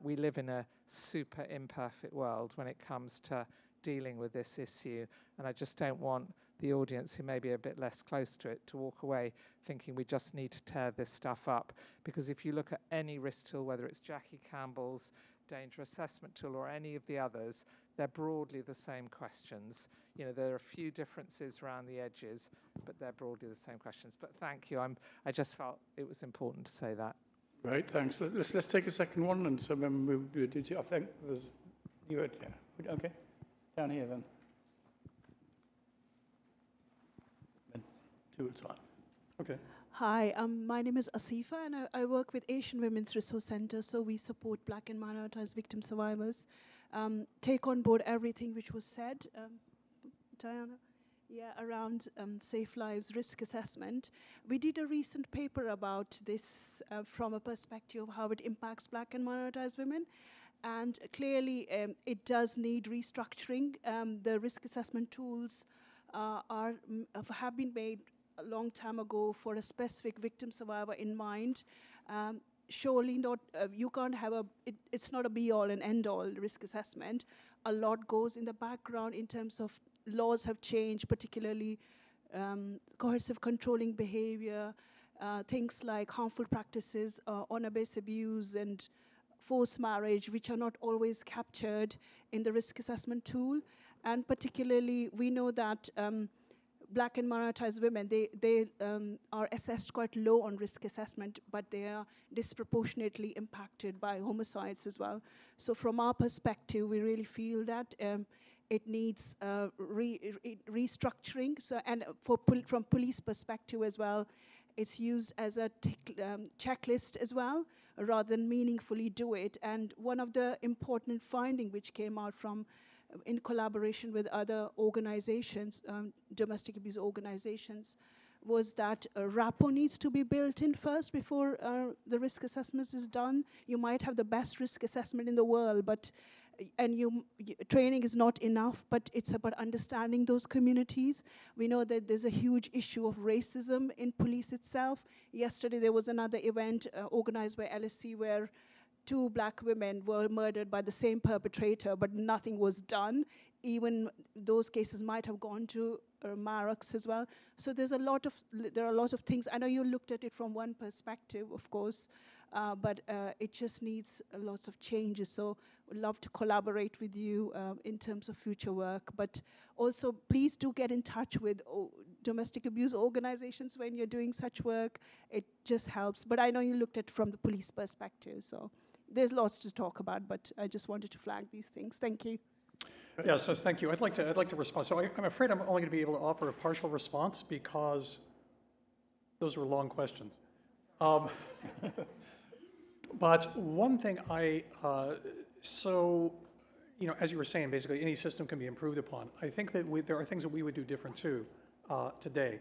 we live in a super imperfect world when it comes to dealing with this issue, and I just don't want the audience who may be a bit less close to it to walk away thinking we just need to tear this stuff up, because if you look at any risk tool, whether it's Jackie Campbell's danger assessment tool or any of the others, they're broadly the same questions. You know, there are a few differences around the edges, but they're broadly the same questions. But thank you. I just felt it was important to say that. Right, thanks. Let's take a second one, and so then we'll do it. I think there's, you heard, yeah. Okay, down here then. Two at a time. Okay. Hi, my name is Asifa, and I work with Asian Women's Resource Center. So we support Black and minoritized victim survivors. Take on board everything which was said, Diana. Yeah, around Safe Lives risk assessment. We did a recent paper about this from a perspective of how it impacts Black and minoritized women. And clearly, it does need restructuring. The risk assessment tools have been made a long time ago for a specific victim survivor in mind. Surely not, you can't have it's not a be-all and end-all risk assessment. A lot goes in the background in terms of laws have changed, particularly coercive controlling behavior, things like harmful practices, honor-based abuse, and forced marriage, which are not always captured in the risk assessment tool. And particularly, we know that Black and minoritized women, they are assessed quite low on risk assessment, but they are disproportionately impacted by homicides as well. So from our perspective, we really feel that it needs restructuring. So, and from police perspective as well, it's used as a checklist as well, rather than meaningfully do it. And one of the important findings which came out from in collaboration with other organizations, domestic abuse organizations, was that rapport needs to be built in first before the risk assessment is done. You might have the best risk assessment in the world, but training is not enough, but it's about understanding those communities. We know that there's a huge issue of racism in police itself. Yesterday there was another event organized by LSE where 2 Black women were murdered by the same perpetrator, but nothing was done. Even those cases might have gone to Marocs as well. So there are a lot of things. I know you looked at it from one perspective, of course, but it just needs lots of changes. So we'd love to collaborate with you in terms of future work. But also, please do get in touch with domestic abuse organizations when you're doing such work. It just helps. But I know you looked at it from the police perspective, so there's lots to talk about, but I just wanted to flag these things. Thank you. Yeah, so thank you. I'd like to respond. So I'm afraid I'm only going to be able to offer a partial response because those were long questions. But one thing so, you know, as you were saying, basically any system can be improved upon. I think that there are things that we would do different too today.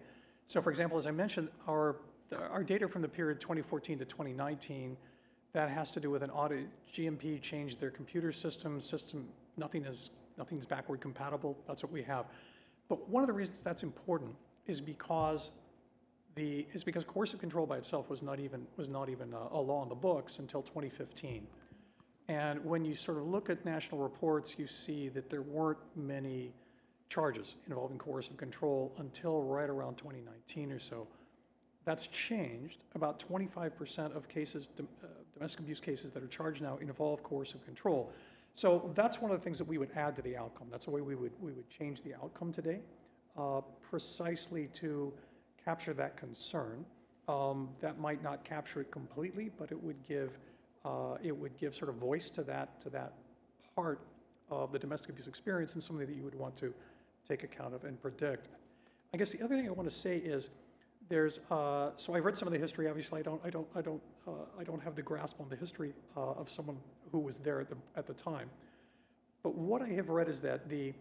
So for example, as I mentioned, our data from the period 2014 to 2019, that has to do with an audit. GMP changed their computer system, nothing's backward compatible. That's what we have. But one of the reasons that's important is because coercive control by itself was not even a law in the books until 2015. And when you sort of look at national reports, you see that there weren't many charges involving coercive control until right around 2019 or so. That's changed. About 25% of cases, domestic abuse cases that are charged now involve coercive control. So that's one of the things that we would add to the outcome. That's the way we would change the outcome today, precisely to capture that concern. That might not capture it completely, but it would give sort of voice to that part of the domestic abuse experience, and something that you would want to take account of and predict. I guess the other thing I want to say is so I've read some of the history. Obviously, I don't have the grasp on the history of someone who was there at the time. But what I have read is that the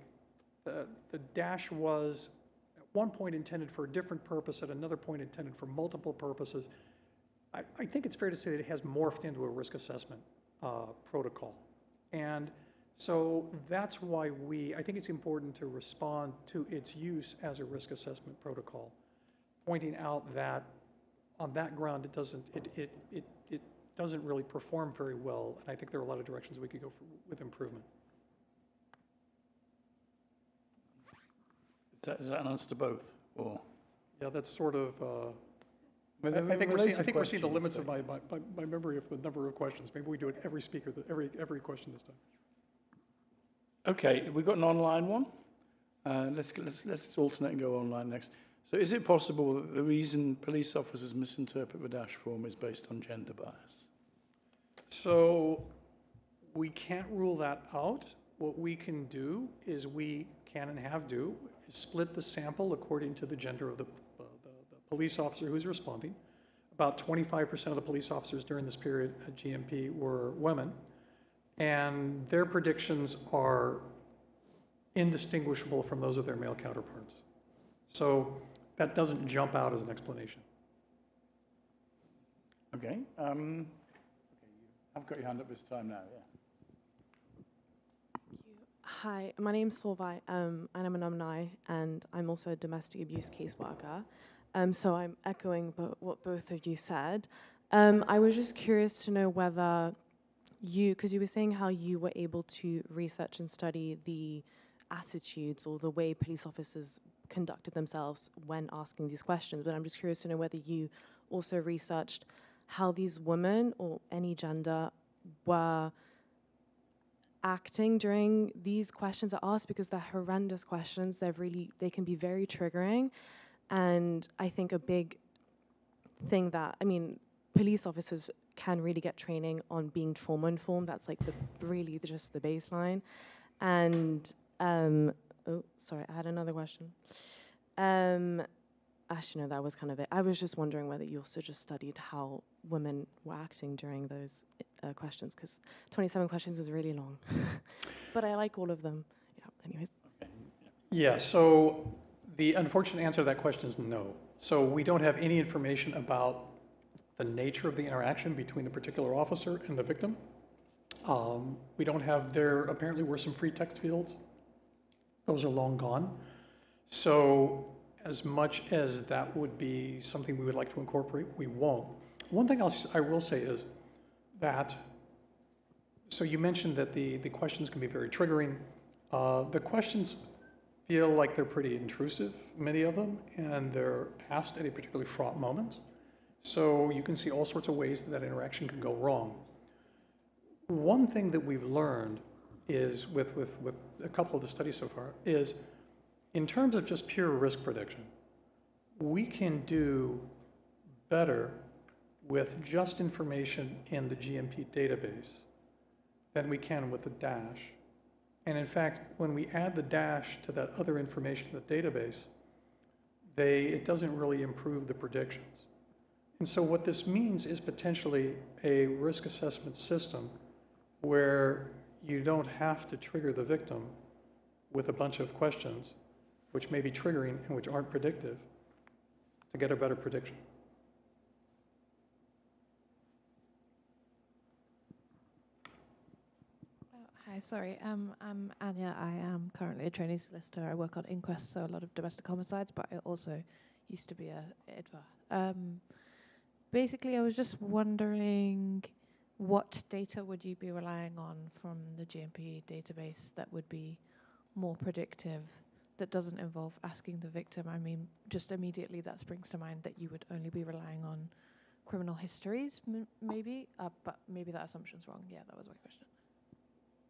dash was at one point intended for a different purpose, at another point intended for multiple purposes. I think it's fair to say that it has morphed into a risk assessment protocol. And so that's why I think it's important to respond to its use as a risk assessment protocol, pointing out that on that ground it doesn't really perform very well, and I think there are a lot of directions we could go with improvement. Is that an answer to both? Or? Yeah, that's sort of. Well, I think we're seeing the limits of my memory of the number of questions. Maybe we do it every speaker, every question this time. Okay, we've got an online one. Let's alternate and go online next. So is it possible that the reason police officers misinterpret the dash form is based on gender bias? So we can't rule that out. What we can do is we can and have do is split the sample according to the gender of the police officer who's responding. About 25% of the police officers during this period at GMP were women, and their predictions are indistinguishable from those of their male counterparts. So that doesn't jump out as an explanation. Okay. I've got your hand up this time now, yeah. Hi, my name's Solvay, and I'm an alumni, and I'm also a domestic abuse caseworker. So I'm echoing what both of you said. I was just curious to know whether because you were saying how you were able to research and study the attitudes or the way police officers conducted themselves when asking these questions. But I'm just curious to know whether you also researched how these women or any gender were acting during these questions are asked, because they're horrendous questions. They can be very triggering. And I think a big thing that, I mean, police officers can really get training on being trauma informed. That's like just the baseline. And, oh, sorry, I had another question. Actually, no, that was kind of it. I was just wondering whether you also just studied how women were acting during those questions, because 27 questions is really long. But I like all of them. Yeah, anyways. Yeah, so the unfortunate answer to that question is no. So we don't have any information about the nature of the interaction between the particular officer and the victim. We don't have apparently were some free text fields. Those are long gone. So as much as that would be something we would like to incorporate, we won't. One thing I will say is that, so you mentioned that the questions can be very triggering. The questions feel like they're pretty intrusive, many of them, and they're asked at a particularly fraught moment. So you can see all sorts of ways that interaction can go wrong. One thing that we've learned is, with a couple of the studies so far, is in terms of just pure risk prediction, we can do better with just information in the GMP database than we can with the dash. And in fact, when we add the dash to that other information in the database, it doesn't really improve the predictions. And so what this means is potentially a risk assessment system where you don't have to trigger the victim with a bunch of questions which may be triggering and which aren't predictive to get a better prediction. Hi, sorry. I'm Anya. I am currently a trainee solicitor. I work on inquests, so a lot of domestic homicides, but I also used to be a IDVA. Basically, I was just wondering, what data would you be relying on from the GMP database that would be more predictive, that doesn't involve asking the victim? I mean, just immediately that springs to mind that you would only be relying on criminal histories, maybe, but maybe that assumption's wrong. Yeah, that was my question.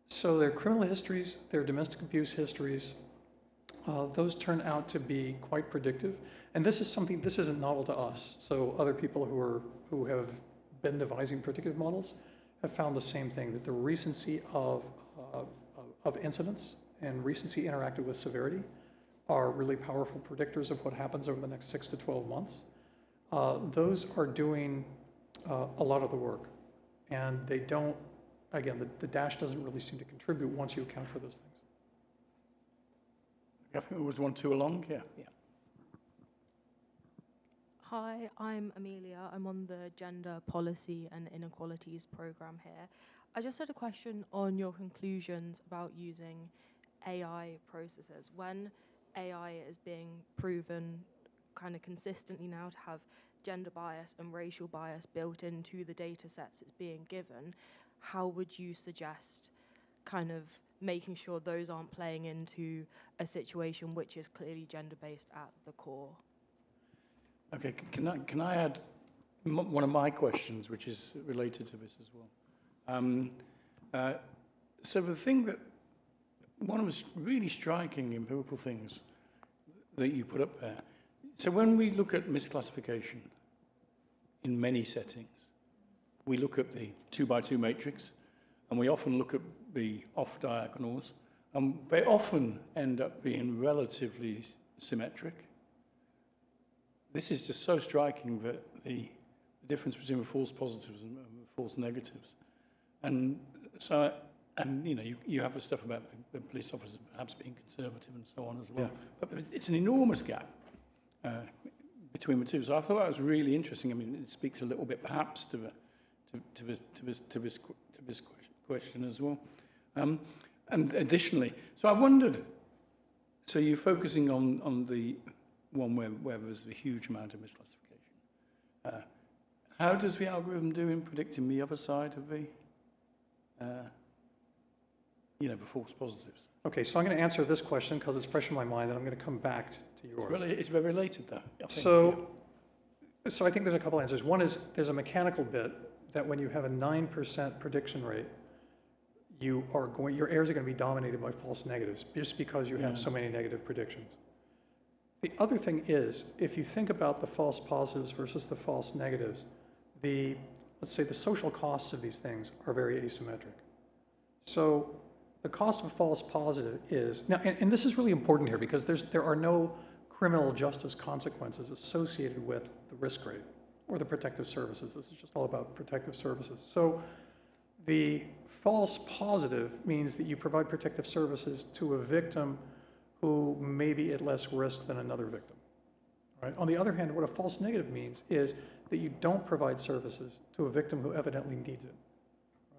So their criminal histories, their domestic abuse histories, those turn out to be quite predictive. And this isn't novel to us. So other people who have been devising predictive models have found the same thing, that the recency of incidents and recency interacted with severity are really powerful predictors of what happens over the next 6 to 12 months. Those are doing a lot of the work. And they don't, again, the dash doesn't really seem to contribute once you account for those things. I think it was one too long, yeah. Hi, I'm Amelia. I'm on the Gender Policy and Inequalities program here. I just had a question on your conclusions about using AI processes. When AI is being proven kind of consistently now to have gender bias and racial bias built into the data sets it's being given, how would you suggest kind of making sure those aren't playing into a situation which is clearly gender-based at the core? Okay, can I add one of my questions, which is related to this as well? So the thing that, one of the really striking empirical things that you put up there, so when we look at misclassification in many settings, we look at the 2x2 matrix, and we often look at the off diagonals, and they often end up being relatively symmetric. This is just so striking, that the difference between the false positives and the false negatives. And so, and you know, you have the stuff about the police officers perhaps being conservative and so on as well. Yeah. But it's an enormous gap between the two. So I thought that was really interesting. I mean, it speaks a little bit perhaps to this question as well. And additionally, so I wondered, so you're focusing on the one where there's a huge amount of misclassification. How does the algorithm do in predicting the other side of the you know, the false positives. Okay, so I'm going to answer this question because it's fresh in my mind, and I'm going to come back to yours. It's very related, though. I think, So I think there's a couple answers. One is there's a mechanical bit that when you have a 9% prediction rate, your errors are going to be dominated by false negatives just because you have so many negative predictions. The other thing is, if you think about the false positives versus the false negatives, let's say the social costs of these things are very asymmetric. So the cost of a false positive is, now, and this is really important here because there are no criminal justice consequences associated with the risk rate or the protective services. This is just all about protective services. So the false positive means that you provide protective services to a victim who may be at less risk than another victim. Right? On the other hand, what a false negative means is that you don't provide services to a victim who evidently needs it.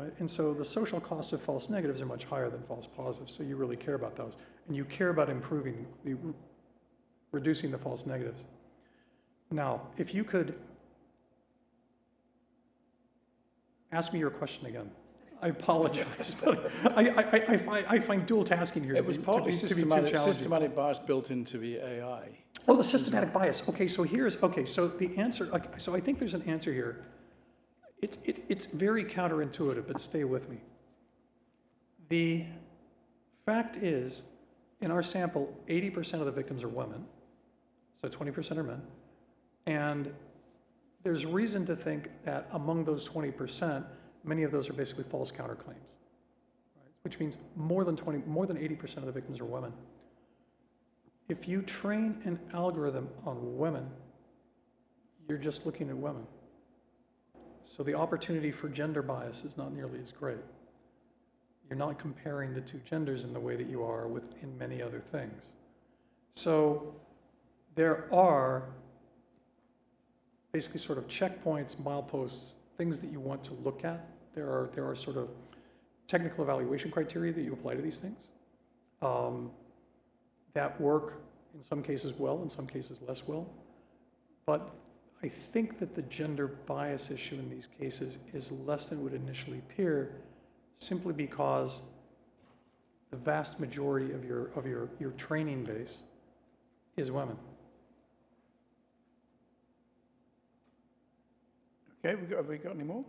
Right? And so the social costs of false negatives are much higher than false positives, so you really care about those. And you care about reducing the false negatives. Now, if you could ask me your question again. I apologize, but I find dual tasking here it was partly to be too challenging. systematic bias built into the AI. Oh, the systematic bias. Okay, so so the answer, so I think there's an answer here. It's very counterintuitive, but stay with me. The fact is, in our sample, 80% of the victims are women, so 20% are men, and there's reason to think that among those 20%, many of those are basically false counterclaims, right? Which means more than 80% of the victims are women. If you train an algorithm on women, you're just looking at women. So the opportunity for gender bias is not nearly as great. You're not comparing the two genders in the way that you are in many other things. So there are basically sort of checkpoints, mileposts, things that you want to look at. There are sort of technical evaluation criteria that you apply to these things that work in some cases well, in some cases less well. But I think that the gender bias issue in these cases is less than would initially appear, simply because the vast majority of your training base is women. Okay, have we got any more?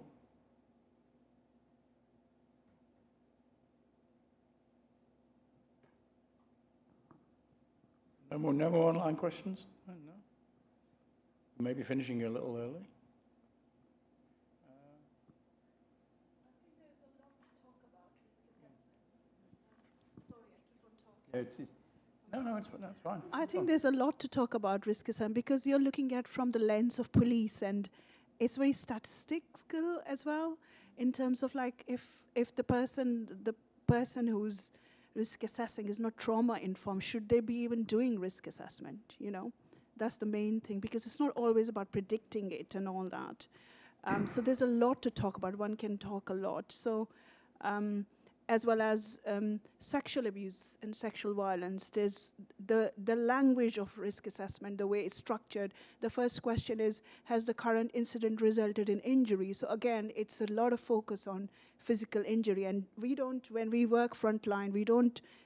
No more online questions? No. Maybe finishing a little early. That's fine. I think there's a lot to talk about risk assessment because you're looking at from the lens of police, and it's very statistical as well in terms of like if the person who's risk assessing is not trauma informed, should they be even doing risk assessment? You know, that's the main thing, because it's not always about predicting it and all that. So there's a lot to talk about. One can talk a lot. So as well as sexual abuse and sexual violence, there's the language of risk assessment, the way it's structured. The first question is, has the current incident resulted in injury? So again, it's a lot of focus on physical injury, and when we work frontline,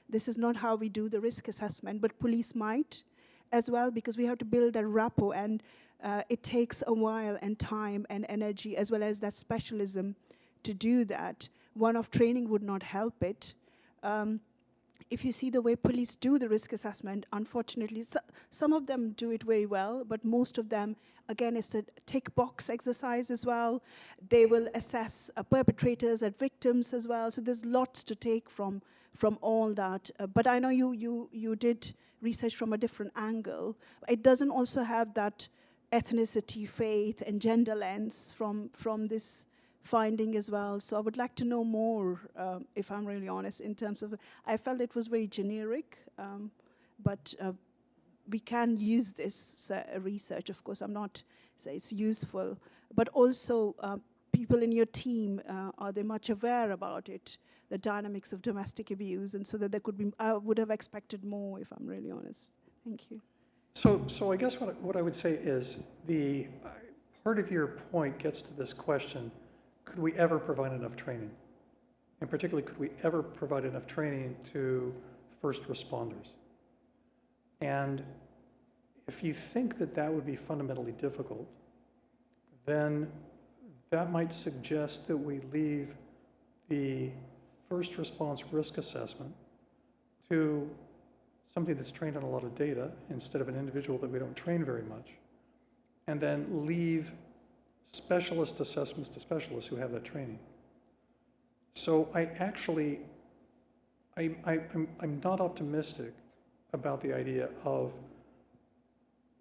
this is not how we do the risk assessment, but police might as well, because we have to build that rapport, and it takes a while and time and energy as well as that specialism to do that. One-off training would not help it. If you see the way police do the risk assessment, unfortunately, some of them do it very well, but most of them, again, it's a tick box exercise as well. They will assess perpetrators and victims as well. So there's lots to take from all that. But I know you did research from a different angle. It doesn't also have that ethnicity, faith, and gender lens from this finding as well. So I would like to know more, if I'm really honest, in terms of, I felt it was very generic, but we can use this research. Of course, I'm not saying it's useful, but also people in your team, are they much aware about it, the dynamics of domestic abuse, and so that there could be, I would have expected more, if I'm really honest. Thank you. So I guess what I would say is part of your point gets to this question: could we ever provide enough training? And particularly, could we ever provide enough training to first responders? And if you think that that would be fundamentally difficult, then that might suggest that we leave the first response risk assessment to something that's trained on a lot of data instead of an individual that we don't train very much, and then leave specialist assessments to specialists who have that training. So I'm not optimistic about the idea of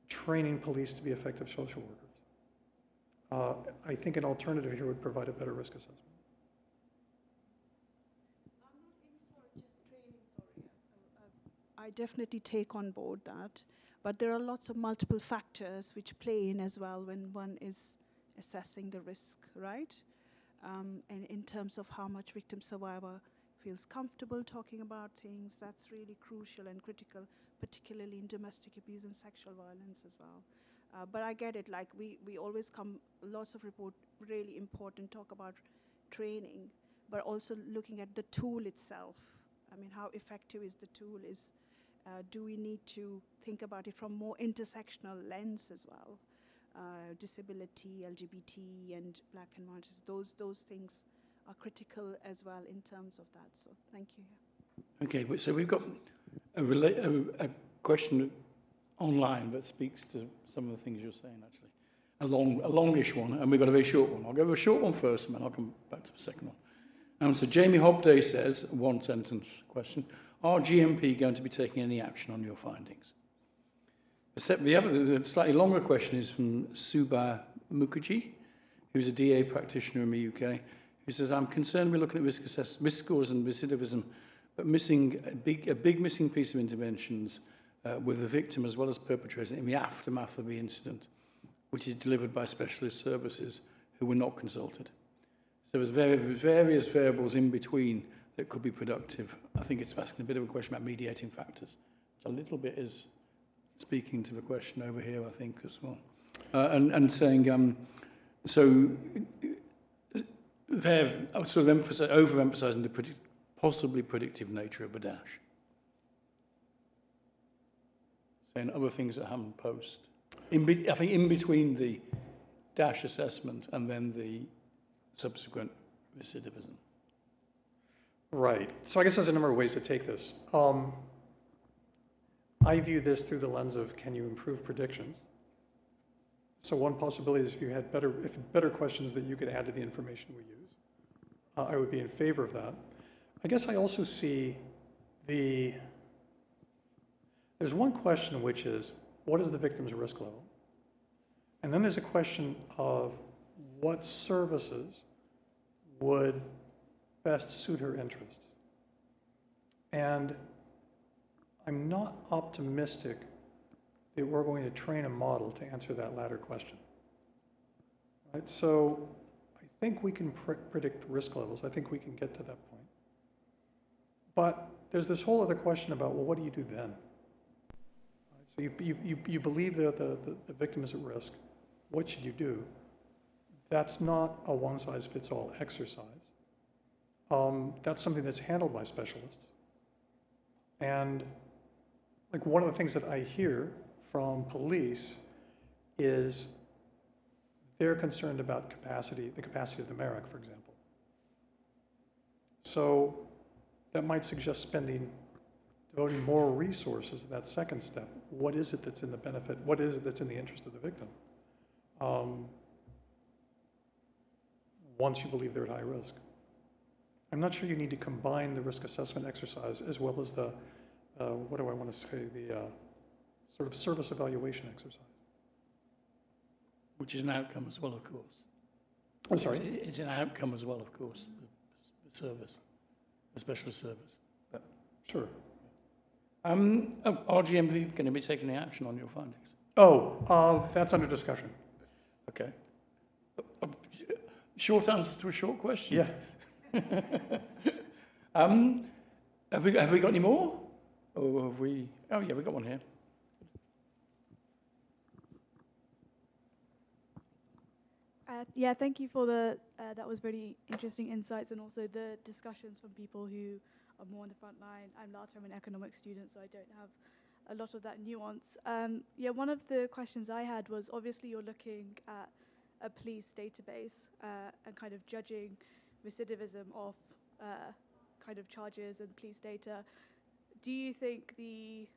training police to be effective social workers. I think an alternative here would provide a better risk assessment. I'm not in for just training, sorry. I definitely take on board that, but there are lots of multiple factors which play in as well when one is assessing the risk, right? And in terms of how much victim survivor feels comfortable talking about things, that's really crucial and critical, particularly in domestic abuse and sexual violence as well. But I get it, like we always come, lots of report, really important, talk about training, but also looking at the tool itself. I mean, how effective is the tool? Do we need to think about it from more intersectional lens as well? Disability, LGBT, and black and minorities, those things are critical as well in terms of that. So thank you. Okay, so we've got a question online that speaks to some of the things you're saying, actually. A longish one, and we've got a very short one. I'll go with a short one first, and then I'll come back to the second one. So Jamie Hobday says, one sentence question, are GMP going to be taking any action on your findings? The slightly longer question is from Subha Mukherjee, who's a DA practitioner in the UK, who says, I'm concerned we're looking at risk scores and recidivism, but missing a big missing piece of interventions with the victim as well as perpetrators in the aftermath of the incident, which is delivered by specialist services who were not consulted. So there's various variables in between that could be productive. I think it's asking a bit of a question about mediating factors. A little bit is speaking to the question over here, I think, as well. And saying, so they're sort of overemphasizing the possibly predictive nature of the dash. Saying other things that happen post. I think in between the dash assessment and then the subsequent recidivism. Right. So I guess there's a number of ways to take this. I view this through the lens of, can you improve predictions? So one possibility is if you had better questions that you could add to the information we use. I would be in favor of that. I guess I also see there's one question which is, what is the victim's risk level? And then there's a question of what services would best suit her interests. And I'm not optimistic that we're going to train a model to answer that latter question. Right? So I think we can predict risk levels. I think we can get to that point. But there's this whole other question about, well, what do you do then? Right? So you believe that the victim is at risk. What should you do? That's not a one-size-fits-all exercise. That's something that's handled by specialists. And like one of the things that I hear from police is they're concerned about the capacity of the MERIC, for example. So that might suggest devoting more resources to that second step. What is it that's in the benefit? What is it that's in the interest of the victim? Once you believe they're at high risk. I'm not sure you need to combine the risk assessment exercise as well as the, what do I want to say, the sort of service evaluation exercise. Which is an outcome as well, of course. I'm sorry? It's an outcome as well, of course, the service, the specialist service. But sure. are GMP going to be taking any action on your findings? That's under discussion. Okay. Short answer to a short question. Yeah. Have we got any more? Or have we? Oh yeah, we got one here. Yeah, thank you for that was really interesting insights and also the discussions from people who are more on the front line. I'm I'm an economics student, so I don't have a lot of that nuance. Yeah, one of the questions I had was obviously you're looking at a police database and kind of judging recidivism of kind of charges and police data. Do you think the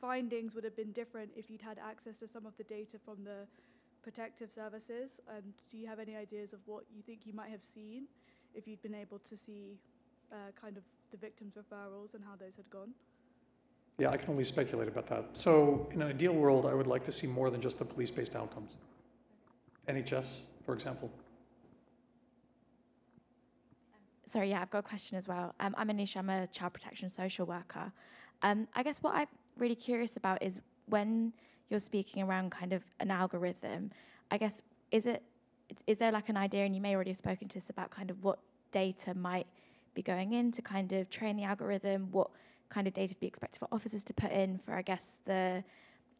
findings would have been different if you'd had access to some of the data from the protective services? And do you have any ideas of what you think you might have seen if you'd been able to see kind of the victims' referrals and how those had gone? Yeah, I can only speculate about that. So in an ideal world, I would like to see more than just the police-based outcomes. NHS, for example. Sorry, yeah, I've got a question as well. I'm Anisha, I'm a child protection social worker. I guess what I'm really curious about is when you're speaking around kind of an algorithm, I guess, is there like an idea, and you may already have spoken to us about kind of what data might be going in to kind of train the algorithm, what kind of data to be expected for officers to put in for, I guess,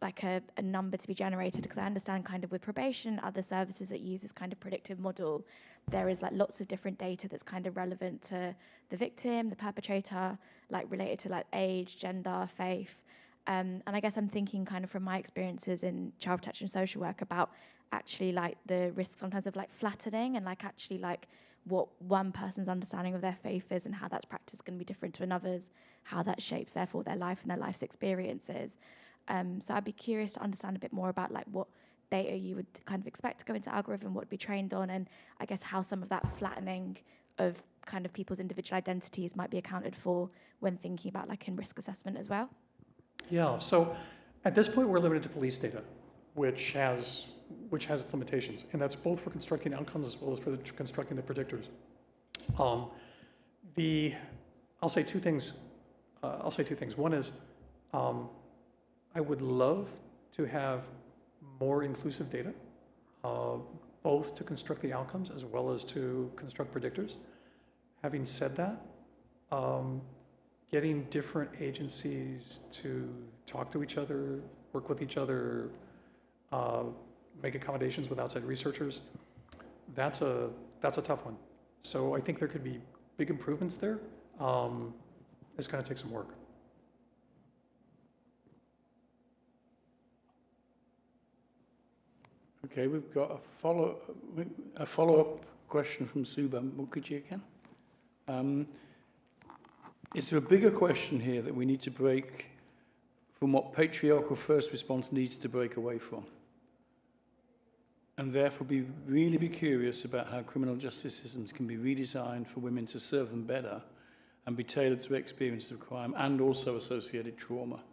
like a number to be generated? Because I understand kind of with probation, other services that use this kind of predictive model, there is like lots of different data that's kind of relevant to the victim, the perpetrator, like related to like age, gender, faith. And I guess I'm thinking kind of from my experiences in child protection social work about actually like the risk sometimes of like flattening and like actually like what one person's understanding of their faith is and how that's practiced going to be different to another's, how that shapes therefore their life and their life's experiences. So I'd be curious to understand a bit more about like what data you would kind of expect to go into algorithm, what would be trained on, and I guess how some of that flattening of kind of people's individual identities might be accounted for when thinking about like in risk assessment as well. Yeah, so at this point, we're limited to police data, which has its limitations, and that's both for constructing outcomes as well as for constructing the predictors. I'll say two things. One is, I would love to have more inclusive data, both to construct the outcomes as well as to construct predictors. Having said that, getting different agencies to talk to each other, work with each other, make accommodations with outside researchers, that's a tough one. So I think there could be big improvements there. It's going to take some work. Okay, we've got a follow-up question from Suba Mukherjee again. Is there a bigger question here that we need to break from what patriarchal first response needs to break away from? And therefore really be curious about how criminal justice systems can be redesigned for women to serve them better and be tailored to experiences of crime and also associated trauma.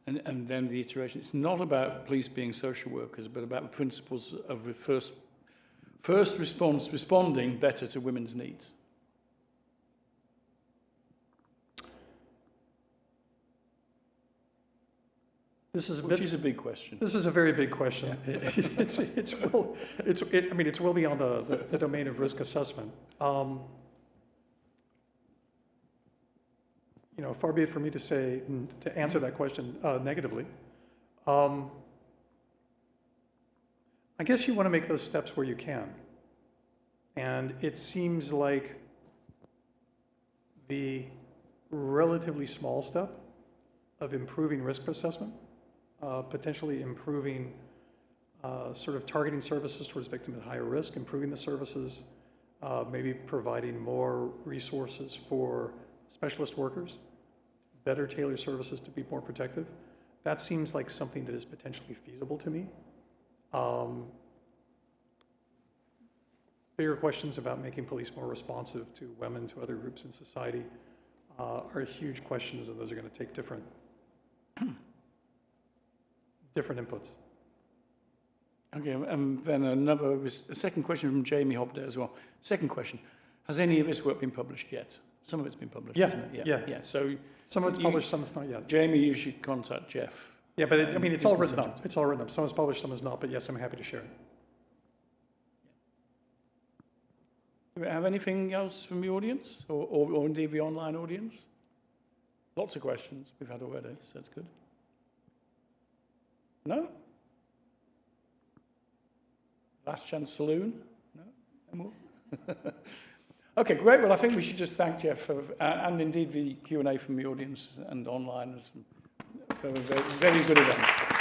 And then the iteration, it's not about police being social workers, but about the principles of first response, responding better to women's needs. Which is a big question. This is a very big question. Yeah. It's well beyond the domain of risk assessment. Far be it for me to answer that question negatively. I guess you want to make those steps where you can. And it seems like the relatively small step of improving risk assessment, potentially improving sort of targeting services towards victims at higher risk, improving the services, maybe providing more resources for specialist workers, better tailored services to be more protective. That seems like something that is potentially feasible to me. Bigger questions about making police more responsive to women, to other groups in society, are huge questions, and those are going to take different inputs. Okay, and then a second question from Jamie Hobder as well. Second question, has any of this work been published yet? Some of it's been published, yeah, isn't it? Yeah. So some of it's published, some it's not yet. Jamie, you should contact Jeff. Yeah, but it's all written up. It's all written up. Some is published, some is not, but yes, I'm happy to share it. Do we have anything else from the audience or indeed the online audience? Lots of questions we've had already, so that's good. No? Last Chance Saloon? No? No more? Okay, great. Well, I think we should just thank Jeff for, and indeed the Q&A from the audience and online for a very, very good event.